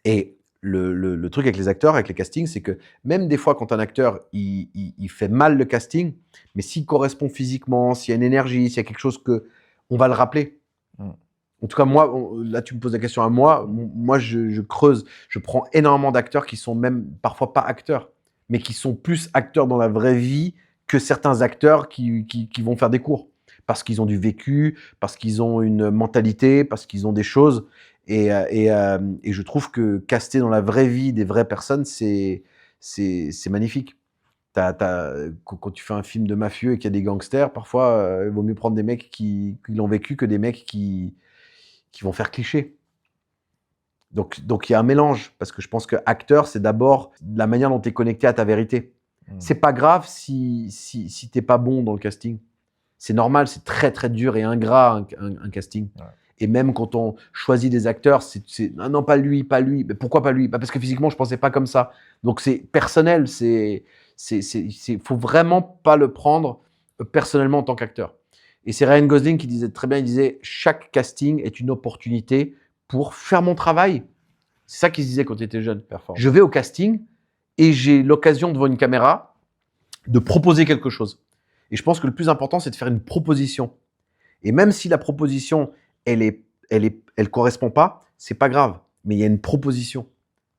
Et le truc avec les acteurs, avec les castings, c'est que même des fois, quand un acteur il fait mal le casting, mais s'il correspond physiquement, s'il y a une énergie, s'il y a quelque chose on va le rappeler. En tout cas, moi, là, tu me poses la question à moi. Moi, je creuse. Je prends énormément d'acteurs qui sont même parfois pas acteurs, mais qui sont plus acteurs dans la vraie vie que certains acteurs qui vont faire des cours. Parce qu'ils ont du vécu, parce qu'ils ont une mentalité, parce qu'ils ont des choses. Et je trouve que caster dans la vraie vie des vraies personnes, c'est magnifique. Quand tu fais un film de mafieux et qu'il y a des gangsters, parfois, il vaut mieux prendre des mecs qui l'ont vécu que des mecs qui vont faire cliché. Donc il y a un mélange, parce que je pense que acteur, c'est d'abord la manière dont tu es connecté à ta vérité. C'est pas grave si t'es pas bon dans le casting. C'est normal, c'est très très dur et ingrat un casting. Ouais. Et même quand on choisit des acteurs, non, pas lui. Mais pourquoi pas lui? Parce que physiquement, je pensais pas comme ça. Donc c'est personnel, faut vraiment pas le prendre personnellement en tant qu'acteur. Et c'est Ryan Gosling qui disait très bien, il disait « Chaque casting est une opportunité pour faire mon travail ». C'est ça qu'il se disait quand il était jeune. Je vais au casting et j'ai l'occasion devant une caméra de proposer quelque chose. Et je pense que le plus important, c'est de faire une proposition. Et même si la proposition, elle correspond pas, c'est pas grave. Mais il y a une proposition.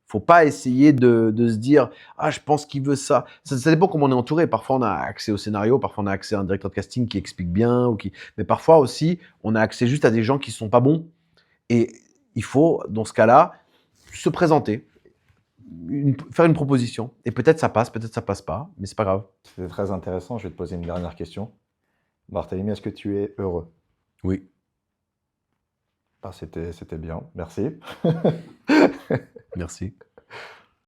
Faut pas essayer de se dire « Ah, je pense qu'il veut ça ». Ça dépend comment on est entouré. Parfois, on a accès au scénario. Parfois, on a accès à un directeur de casting qui explique bien. Mais parfois aussi, on a accès juste à des gens qui sont pas bons. Et il faut, dans ce cas-là, se présenter, faire une proposition. Et peut-être ça passe pas, mais c'est pas grave. C'est très intéressant. Je vais te poser une dernière question. Barthélémy, est-ce que tu es heureux? Oui. C'était bien. Merci. Merci.